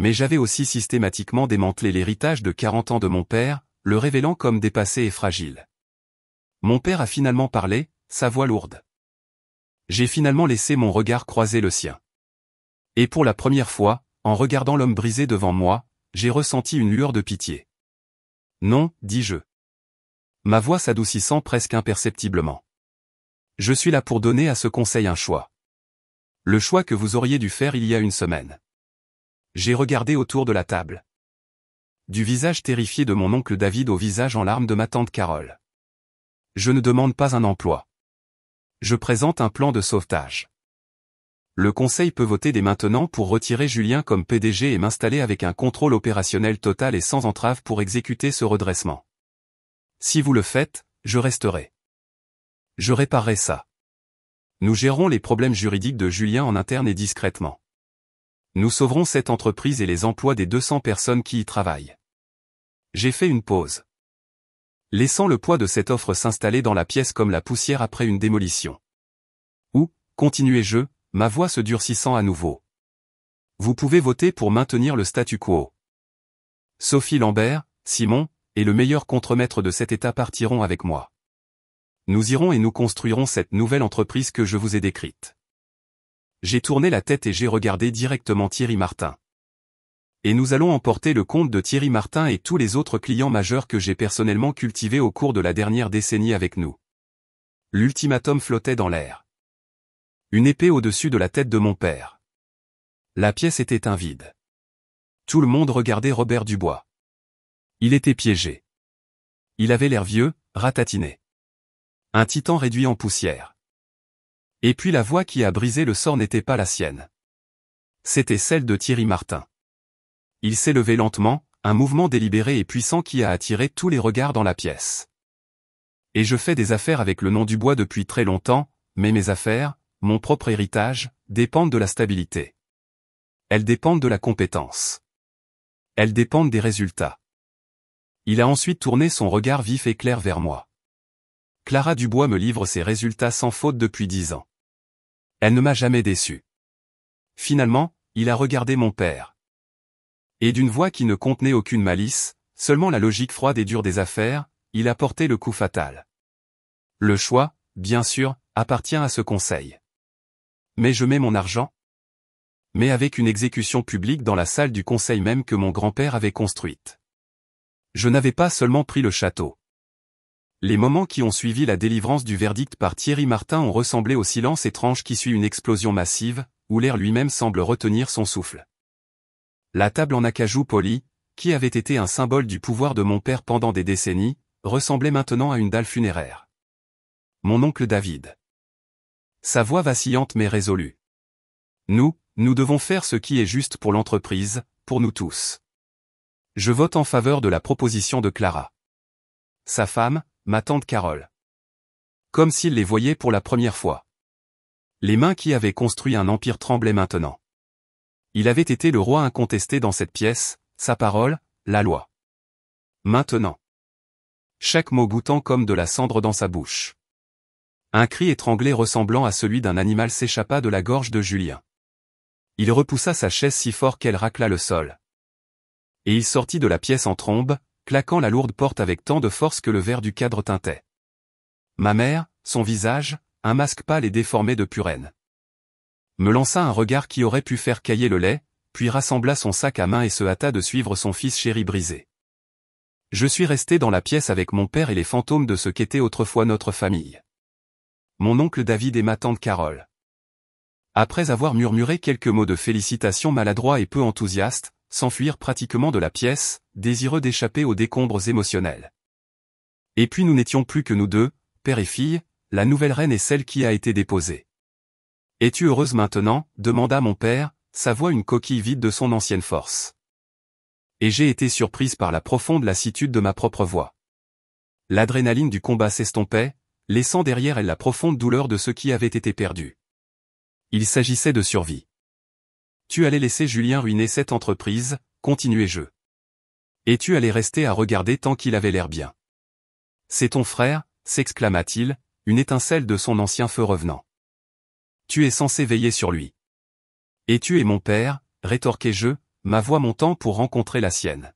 mais j'avais aussi systématiquement démantelé l'héritage de 40 ans de mon père, le révélant comme dépassé et fragile. Mon père a finalement parlé, sa voix lourde. J'ai finalement laissé mon regard croiser le sien. Et pour la première fois, en regardant l'homme brisé devant moi, j'ai ressenti une lueur de pitié. Non, dis-je. Ma voix s'adoucissant presque imperceptiblement. Je suis là pour donner à ce conseil un choix. Le choix que vous auriez dû faire il y a une semaine. J'ai regardé autour de la table. Du visage terrifié de mon oncle David au visage en larmes de ma tante Carole. Je ne demande pas un emploi. Je présente un plan de sauvetage. Le conseil peut voter dès maintenant pour retirer Julien comme PDG et m'installer avec un contrôle opérationnel total et sans entrave pour exécuter ce redressement. Si vous le faites, je resterai. Je réparerai ça. Nous gérerons les problèmes juridiques de Julien en interne et discrètement. Nous sauverons cette entreprise et les emplois des 200 personnes qui y travaillent. J'ai fait une pause. Laissant le poids de cette offre s'installer dans la pièce comme la poussière après une démolition. Ou, continuai-je, ma voix se durcissant à nouveau. Vous pouvez voter pour maintenir le statu quo. Sophie Lambert, Simon, et le meilleur contremaître de cet état partiront avec moi. Nous irons et nous construirons cette nouvelle entreprise que je vous ai décrite. J'ai tourné la tête et j'ai regardé directement Thierry Martin. Et nous allons emporter le compte de Thierry Martin et tous les autres clients majeurs que j'ai personnellement cultivés au cours de la dernière décennie avec nous. L'ultimatum flottait dans l'air. Une épée au-dessus de la tête de mon père. La pièce était un vide. Tout le monde regardait Robert Dubois. Il était piégé. Il avait l'air vieux, ratatiné. Un titan réduit en poussière. Et puis la voix qui a brisé le sort n'était pas la sienne. C'était celle de Thierry Martin. Il s'est levé lentement, un mouvement délibéré et puissant qui a attiré tous les regards dans la pièce. Et je fais des affaires avec le nom Dubois depuis très longtemps, mais mes affaires, mon propre héritage, dépendent de la stabilité. Elles dépendent de la compétence. Elles dépendent des résultats. Il a ensuite tourné son regard vif et clair vers moi. Clara Dubois me livre ses résultats sans faute depuis 10 ans. Elle ne m'a jamais déçu. Finalement, il a regardé mon père. Et d'une voix qui ne contenait aucune malice, seulement la logique froide et dure des affaires, il a porté le coup fatal. Le choix, bien sûr, appartient à ce conseil. Mais je mets mon argent. Mais avec une exécution publique dans la salle du conseil même que mon grand-père avait construite. Je n'avais pas seulement pris le château. Les moments qui ont suivi la délivrance du verdict par Thierry Martin ont ressemblé au silence étrange qui suit une explosion massive, où l'air lui-même semble retenir son souffle. La table en acajou poli, qui avait été un symbole du pouvoir de mon père pendant des décennies, ressemblait maintenant à une dalle funéraire. Mon oncle David. Sa voix vacillante mais résolue. Nous devons faire ce qui est juste pour l'entreprise, pour nous tous. Je vote en faveur de la proposition de Clara. Sa femme, ma tante Carole. Comme s'il les voyait pour la première fois. Les mains qui avaient construit un empire tremblaient maintenant. Il avait été le roi incontesté dans cette pièce, sa parole, la loi. Maintenant. Chaque mot goûtant comme de la cendre dans sa bouche. Un cri étranglé ressemblant à celui d'un animal s'échappa de la gorge de Julien. Il repoussa sa chaise si fort qu'elle racla le sol. Et il sortit de la pièce en trombe, claquant la lourde porte avec tant de force que le verre du cadre tintait. Ma mère, son visage, un masque pâle et déformé de purène. Me lança un regard qui aurait pu faire cailler le lait, puis rassembla son sac à main et se hâta de suivre son fils chéri brisé. Je suis resté dans la pièce avec mon père et les fantômes de ce qu'était autrefois notre famille. Mon oncle David et ma tante Carole. Après avoir murmuré quelques mots de félicitations maladroits et peu enthousiastes, s'enfuirent pratiquement de la pièce, désireux d'échapper aux décombres émotionnels. Et puis nous n'étions plus que nous deux, père et fille, la nouvelle reine et celle qui a été déposée. « Es-tu heureuse maintenant » demanda mon père, sa voix une coquille vide de son ancienne force. Et j'ai été surprise par la profonde lassitude de ma propre voix. L'adrénaline du combat s'estompait, laissant derrière elle la profonde douleur de ce qui avait été perdu. Il s'agissait de survie. Tu allais laisser Julien ruiner cette entreprise, continuai-je. Et tu allais rester à regarder tant qu'il avait l'air bien. C'est ton frère, s'exclama-t-il, une étincelle de son ancien feu revenant. Tu es censé veiller sur lui. Et tu es mon père, rétorquai-je, ma voix montant pour rencontrer la sienne.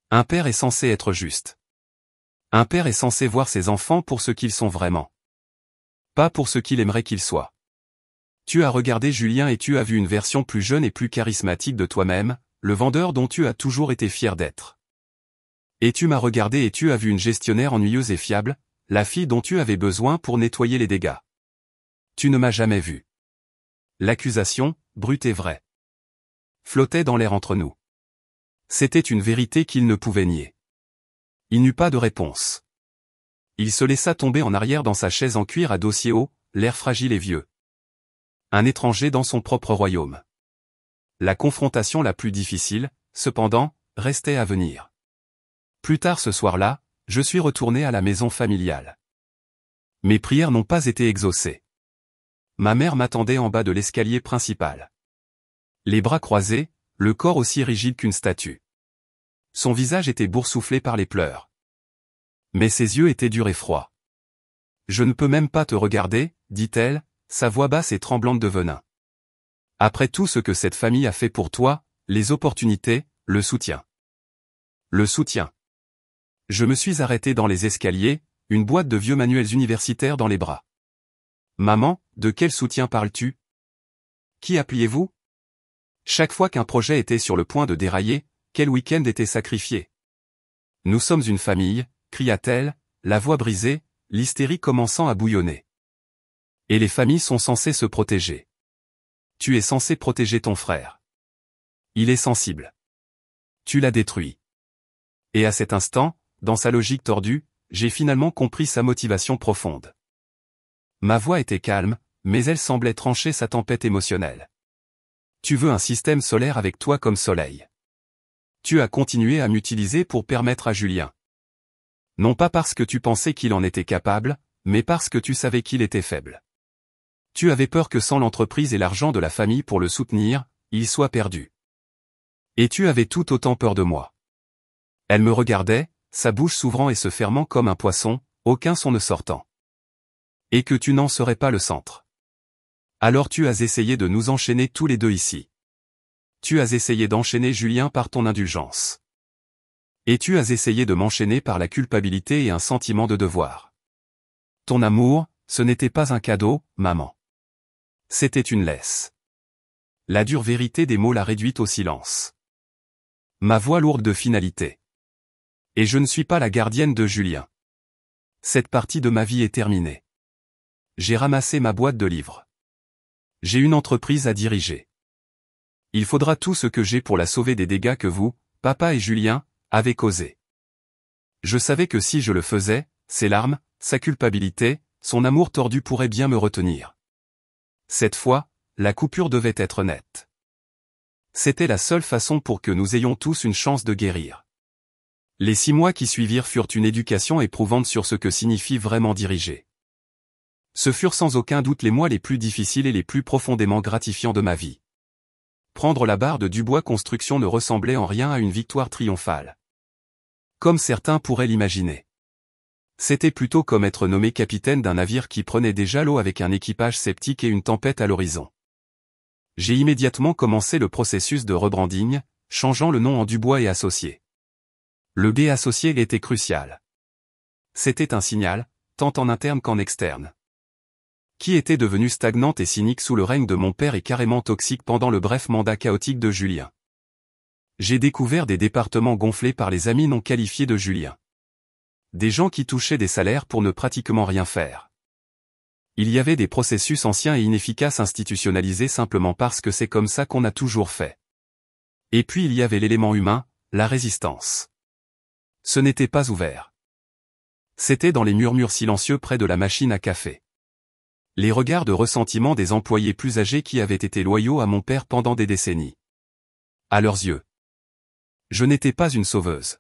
Un père est censé être juste. Un père est censé voir ses enfants pour ce qu'ils sont vraiment. Pas pour ce qu'il aimerait qu'ils soient. Tu as regardé Julien et tu as vu une version plus jeune et plus charismatique de toi-même, le vendeur dont tu as toujours été fier d'être. Et tu m'as regardé et tu as vu une gestionnaire ennuyeuse et fiable, la fille dont tu avais besoin pour nettoyer les dégâts. Tu ne m'as jamais vu. L'accusation, brute et vraie, flottait dans l'air entre nous. C'était une vérité qu'il ne pouvait nier. Il n'eut pas de réponse. Il se laissa tomber en arrière dans sa chaise en cuir à dossier haut, l'air fragile et vieux. Un étranger dans son propre royaume. La confrontation la plus difficile, cependant, restait à venir. Plus tard ce soir-là, je suis retourné à la maison familiale. Mes prières n'ont pas été exaucées. Ma mère m'attendait en bas de l'escalier principal. Les bras croisés, le corps aussi rigide qu'une statue. Son visage était boursouflé par les pleurs. Mais ses yeux étaient durs et froids. « Je ne peux même pas te regarder, dit-elle, sa voix basse et tremblante de venin. Après tout ce que cette famille a fait pour toi, les opportunités, le soutien. Le soutien. Je me suis arrêté dans les escaliers, une boîte de vieux manuels universitaires dans les bras. Maman, de quel soutien parles-tu? Qui appeliez-vous? Chaque fois qu'un projet était sur le point de dérailler, quel week-end était sacrifié? Nous sommes une famille, cria-t-elle, la voix brisée, l'hystérie commençant à bouillonner. Et les familles sont censées se protéger. Tu es censé protéger ton frère. Il est sensible. Tu l'as détruit. Et à cet instant, dans sa logique tordue, j'ai finalement compris sa motivation profonde. Ma voix était calme, mais elle semblait trancher sa tempête émotionnelle. Tu veux un système solaire avec toi comme soleil. Tu as continué à m'utiliser pour permettre à Julien. Non pas parce que tu pensais qu'il en était capable, mais parce que tu savais qu'il était faible. Tu avais peur que sans l'entreprise et l'argent de la famille pour le soutenir, il soit perdu. Et tu avais tout autant peur de moi. Elle me regardait, sa bouche s'ouvrant et se fermant comme un poisson, aucun son ne sortant. Et que tu n'en serais pas le centre. Alors tu as essayé de nous enchaîner tous les deux ici. Tu as essayé d'enchaîner Julien par ton indulgence. Et tu as essayé de m'enchaîner par la culpabilité et un sentiment de devoir. Ton amour, ce n'était pas un cadeau, maman. C'était une laisse. La dure vérité des mots l'a réduite au silence. Ma voix lourde de finalité. Et je ne suis pas la gardienne de Julien. Cette partie de ma vie est terminée. J'ai ramassé ma boîte de livres. J'ai une entreprise à diriger. Il faudra tout ce que j'ai pour la sauver des dégâts que vous, papa et Julien, avez causés. Je savais que si je le faisais, ses larmes, sa culpabilité, son amour tordu pourraient bien me retenir. Cette fois, la coupure devait être nette. C'était la seule façon pour que nous ayons tous une chance de guérir. Les 6 mois qui suivirent furent une éducation éprouvante sur ce que signifie vraiment diriger. Ce furent sans aucun doute les mois les plus difficiles et les plus profondément gratifiants de ma vie. Prendre la barre de Dubois Construction ne ressemblait en rien à une victoire triomphale. Comme certains pourraient l'imaginer. C'était plutôt comme être nommé capitaine d'un navire qui prenait déjà l'eau avec un équipage sceptique et une tempête à l'horizon. J'ai immédiatement commencé le processus de rebranding, changeant le nom en Dubois et Associés. Le B associé était crucial. C'était un signal, tant en interne qu'en externe. Qui était devenu stagnante et cynique sous le règne de mon père et carrément toxique pendant le bref mandat chaotique de Julien. J'ai découvert des départements gonflés par les amis non qualifiés de Julien. Des gens qui touchaient des salaires pour ne pratiquement rien faire. Il y avait des processus anciens et inefficaces institutionnalisés simplement parce que c'est comme ça qu'on a toujours fait. Et puis il y avait l'élément humain, la résistance. Ce n'était pas ouvert. C'était dans les murmures silencieux près de la machine à café. Les regards de ressentiment des employés plus âgés qui avaient été loyaux à mon père pendant des décennies. À leurs yeux. Je n'étais pas une sauveuse.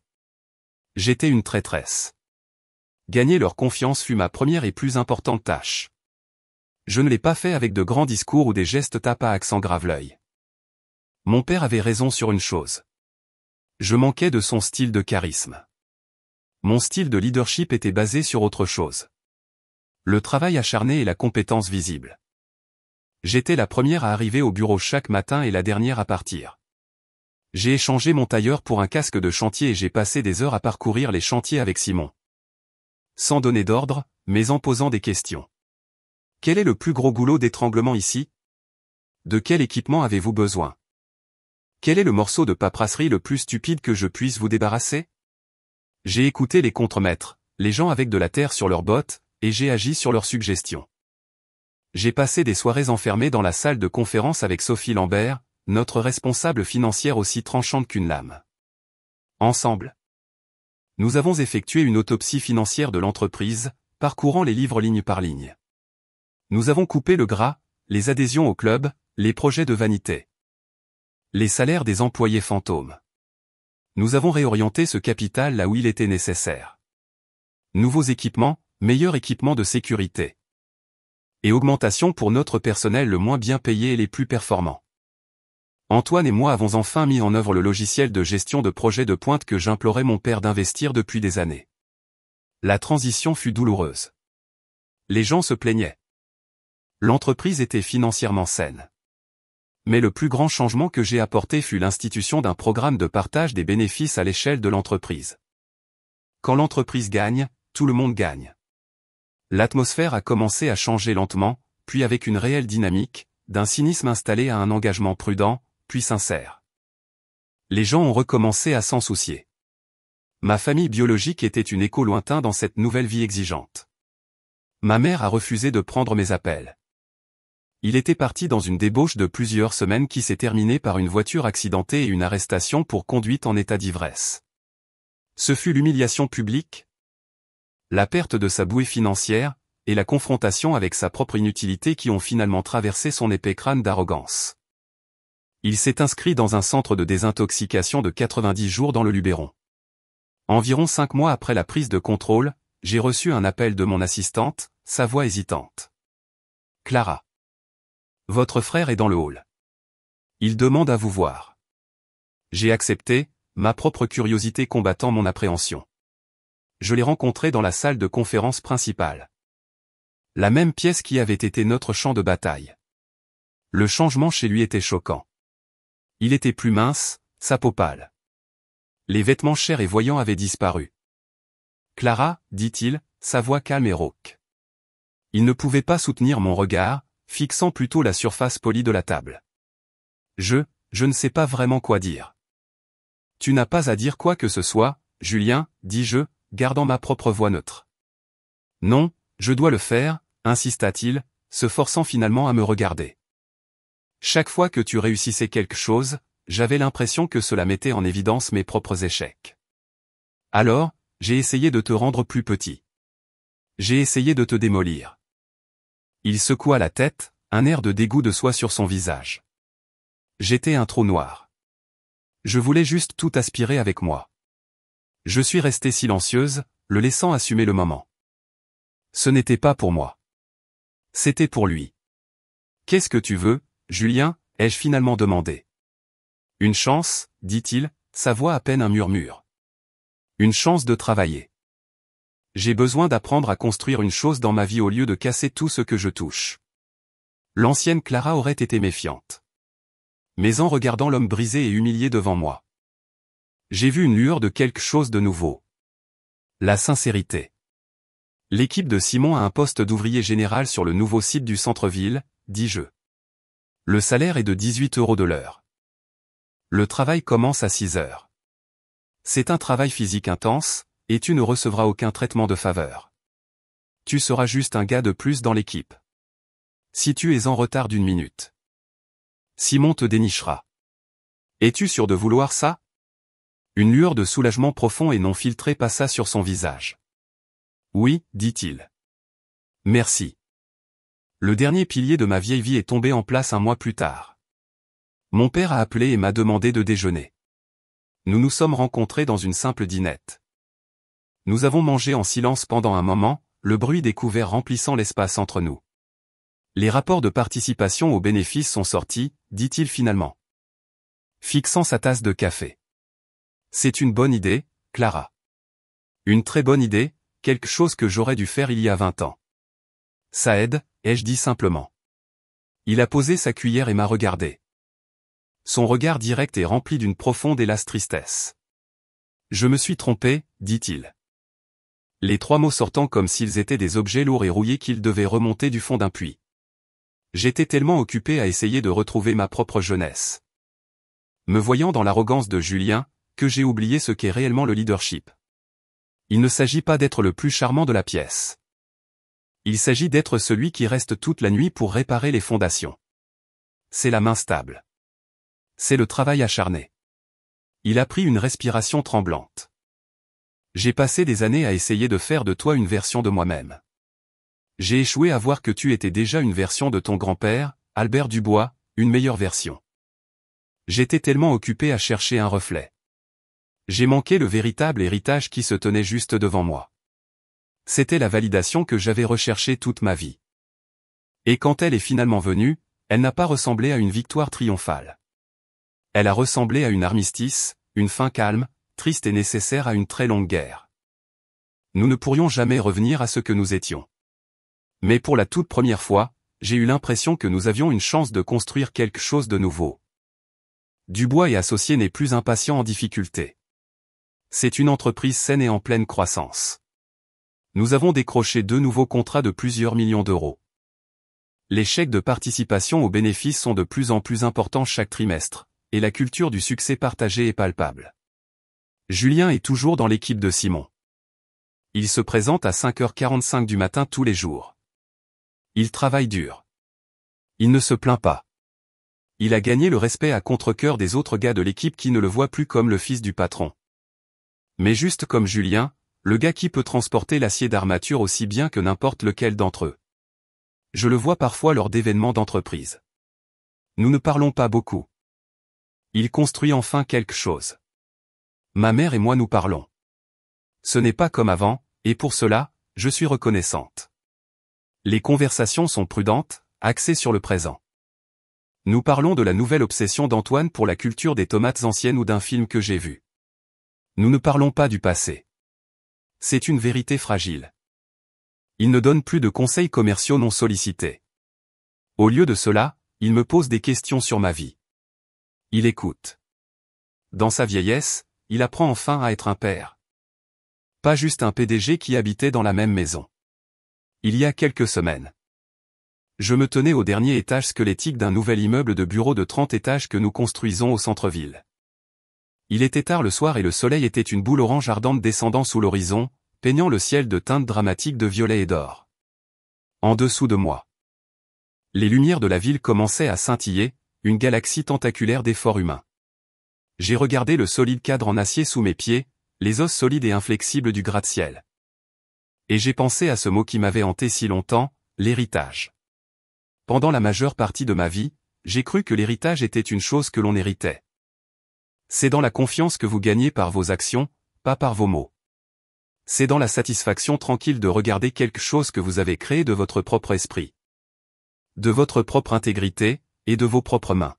J'étais une traîtresse. Gagner leur confiance fut ma première et plus importante tâche. Je ne l'ai pas fait avec de grands discours ou des gestes tape à accent grave-l'œil. Mon père avait raison sur une chose. Je manquais de son style de charisme. Mon style de leadership était basé sur autre chose. Le travail acharné et la compétence visible. J'étais la première à arriver au bureau chaque matin et la dernière à partir. J'ai échangé mon tailleur pour un casque de chantier et j'ai passé des heures à parcourir les chantiers avec Simon. Sans donner d'ordre, mais en posant des questions. Quel est le plus gros goulot d'étranglement ici? De quel équipement avez-vous besoin? Quel est le morceau de paperasserie le plus stupide que je puisse vous débarrasser? J'ai écouté les contremaîtres, les gens avec de la terre sur leurs bottes, et j'ai agi sur leurs suggestions. J'ai passé des soirées enfermées dans la salle de conférence avec Sophie Lambert, notre responsable financière aussi tranchante qu'une lame. Ensemble, nous avons effectué une autopsie financière de l'entreprise, parcourant les livres ligne par ligne. Nous avons coupé le gras, les adhésions au club, les projets de vanité. Les salaires des employés fantômes. Nous avons réorienté ce capital là où il était nécessaire. Nouveaux équipements, meilleurs équipements de sécurité. Et augmentation pour notre personnel le moins bien payé et les plus performants. Antoine et moi avons enfin mis en œuvre le logiciel de gestion de projet de pointe que j'implorais mon père d'investir depuis des années. La transition fut douloureuse. Les gens se plaignaient. L'entreprise était financièrement saine. Mais le plus grand changement que j'ai apporté fut l'institution d'un programme de partage des bénéfices à l'échelle de l'entreprise. Quand l'entreprise gagne, tout le monde gagne. L'atmosphère a commencé à changer lentement, puis avec une réelle dynamique, d'un cynisme installé à un engagement prudent, puis sincère. Les gens ont recommencé à s'en soucier. Ma famille biologique était une écho lointain dans cette nouvelle vie exigeante. Ma mère a refusé de prendre mes appels. Il était parti dans une débauche de plusieurs semaines qui s'est terminée par une voiture accidentée et une arrestation pour conduite en état d'ivresse. Ce fut l'humiliation publique, la perte de sa bouée financière, et la confrontation avec sa propre inutilité qui ont finalement traversé son épais crâne d'arrogance. Il s'est inscrit dans un centre de désintoxication de 90 jours dans le Luberon. Environ 5 mois après la prise de contrôle, j'ai reçu un appel de mon assistante, sa voix hésitante. « Clara. Votre frère est dans le hall. Il demande à vous voir. » J'ai accepté, ma propre curiosité combattant mon appréhension. Je l'ai rencontré dans la salle de conférence principale. La même pièce qui avait été notre champ de bataille. Le changement chez lui était choquant. Il était plus mince, sa peau pâle. Les vêtements chers et voyants avaient disparu. « Clara, dit-il, sa voix calme et rauque. » Il ne pouvait pas soutenir mon regard, fixant plutôt la surface polie de la table. Je ne sais pas vraiment quoi dire. « Tu n'as pas à dire quoi que ce soit, Julien, dis-je, gardant ma propre voix neutre. »« Non, je dois le faire, insista-t-il, se forçant finalement à me regarder. Chaque fois que tu réussissais quelque chose, j'avais l'impression que cela mettait en évidence mes propres échecs. Alors, j'ai essayé de te rendre plus petit. J'ai essayé de te démolir. » Il secoua la tête, un air de dégoût de soi sur son visage. J'étais un trou noir. Je voulais juste tout aspirer avec moi. Je suis restée silencieuse, le laissant assumer le moment. Ce n'était pas pour moi. C'était pour lui. « Qu'est-ce que tu veux, Julien ?» ai-je finalement demandé. « Une chance, dit-il, sa voix à peine un murmure. Une chance de travailler. J'ai besoin d'apprendre à construire une chose dans ma vie au lieu de casser tout ce que je touche. » L'ancienne Clara aurait été méfiante. Mais en regardant l'homme brisé et humilié devant moi, j'ai vu une lueur de quelque chose de nouveau. La sincérité. L'équipe de Simon a un poste d'ouvrier général sur le nouveau site du centre-ville, dis-je. Le salaire est de 18 € de l'heure. Le travail commence à 6 heures. C'est un travail physique intense, et tu ne recevras aucun traitement de faveur. Tu seras juste un gars de plus dans l'équipe. Si tu es en retard d'1 minute, Simon te dénichera. Es-tu sûr de vouloir ça? Une lueur de soulagement profond et non filtré passa sur son visage. Oui, dit-il. Merci. Le dernier pilier de ma vieille vie est tombé en place un mois plus tard. Mon père a appelé et m'a demandé de déjeuner. Nous nous sommes rencontrés dans une simple dînette. Nous avons mangé en silence pendant un moment, le bruit des couverts remplissant l'espace entre nous. Les rapports de participation aux bénéfices sont sortis, dit-il finalement, fixant sa tasse de café. C'est une bonne idée, Clara. Une très bonne idée, quelque chose que j'aurais dû faire il y a 20 ans. Ça aide, ai-je dit simplement. Il a posé sa cuillère et m'a regardé. Son regard direct est rempli d'une profonde hélas tristesse. Je me suis trompé, dit-il. Les 3 mots sortant comme s'ils étaient des objets lourds et rouillés qu'il devait remonter du fond d'un puits. J'étais tellement occupé à essayer de retrouver ma propre jeunesse. Me voyant dans l'arrogance de Julien, que j'ai oublié ce qu'est réellement le leadership. Il ne s'agit pas d'être le plus charmant de la pièce. Il s'agit d'être celui qui reste toute la nuit pour réparer les fondations. C'est la main stable. C'est le travail acharné. Il a pris une respiration tremblante. J'ai passé des années à essayer de faire de toi une version de moi-même. J'ai échoué à voir que tu étais déjà une version de ton grand-père, Albert Dubois, une meilleure version. J'étais tellement occupé à chercher un reflet. J'ai manqué le véritable héritage qui se tenait juste devant moi. C'était la validation que j'avais recherchée toute ma vie. Et quand elle est finalement venue, elle n'a pas ressemblé à une victoire triomphale. Elle a ressemblé à une armistice, une fin calme, triste et nécessaire à une très longue guerre. Nous ne pourrions jamais revenir à ce que nous étions. Mais pour la toute première fois, j'ai eu l'impression que nous avions une chance de construire quelque chose de nouveau. Dubois et Associés n'est plus un patient en difficulté. C'est une entreprise saine et en pleine croissance. Nous avons décroché 2 nouveaux contrats de plusieurs millions d'euros. Les chèques de participation aux bénéfices sont de plus en plus importants chaque trimestre, et la culture du succès partagé est palpable. Julien est toujours dans l'équipe de Simon. Il se présente à 5h45 du matin tous les jours. Il travaille dur. Il ne se plaint pas. Il a gagné le respect à contre-cœur des autres gars de l'équipe qui ne le voient plus comme le fils du patron. Mais juste comme Julien, le gars qui peut transporter l'acier d'armature aussi bien que n'importe lequel d'entre eux. Je le vois parfois lors d'événements d'entreprise. Nous ne parlons pas beaucoup. Il construit enfin quelque chose. Ma mère et moi nous parlons. Ce n'est pas comme avant, et pour cela, je suis reconnaissante. Les conversations sont prudentes, axées sur le présent. Nous parlons de la nouvelle obsession d'Antoine pour la culture des tomates anciennes ou d'un film que j'ai vu. Nous ne parlons pas du passé. C'est une vérité fragile. Il ne donne plus de conseils commerciaux non sollicités. Au lieu de cela, il me pose des questions sur ma vie. Il écoute. Dans sa vieillesse, il apprend enfin à être un père. Pas juste un PDG qui habitait dans la même maison. Il y a quelques semaines. Je me tenais au dernier étage squelettique d'un nouvel immeuble de bureaux de 30 étages que nous construisons au centre-ville. Il était tard le soir et le soleil était une boule orange ardente descendant sous l'horizon, peignant le ciel de teintes dramatiques de violet et d'or. En dessous de moi, les lumières de la ville commençaient à scintiller, une galaxie tentaculaire d'efforts humains. J'ai regardé le solide cadre en acier sous mes pieds, les os solides et inflexibles du gratte-ciel. Et j'ai pensé à ce mot qui m'avait hanté si longtemps, l'héritage. Pendant la majeure partie de ma vie, j'ai cru que l'héritage était une chose que l'on héritait. C'est dans la confiance que vous gagnez par vos actions, pas par vos mots. C'est dans la satisfaction tranquille de regarder quelque chose que vous avez créé de votre propre esprit, de votre propre intégrité, et de vos propres mains.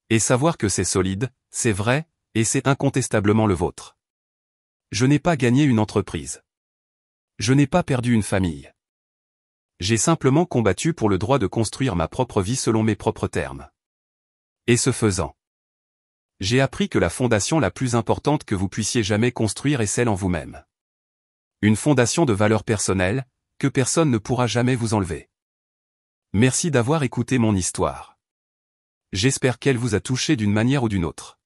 Et savoir que c'est solide, c'est vrai, et c'est incontestablement le vôtre. Je n'ai pas gagné une entreprise. Je n'ai pas perdu une famille. J'ai simplement combattu pour le droit de construire ma propre vie selon mes propres termes. Et ce faisant, j'ai appris que la fondation la plus importante que vous puissiez jamais construire est celle en vous-même. Une fondation de valeurs personnelles, que personne ne pourra jamais vous enlever. Merci d'avoir écouté mon histoire. J'espère qu'elle vous a touché d'une manière ou d'une autre.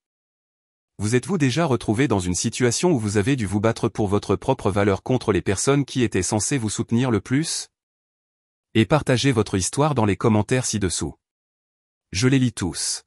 Vous êtes-vous déjà retrouvé dans une situation où vous avez dû vous battre pour votre propre valeur contre les personnes qui étaient censées vous soutenir le plus? Et partagez votre histoire dans les commentaires ci-dessous. Je les lis tous.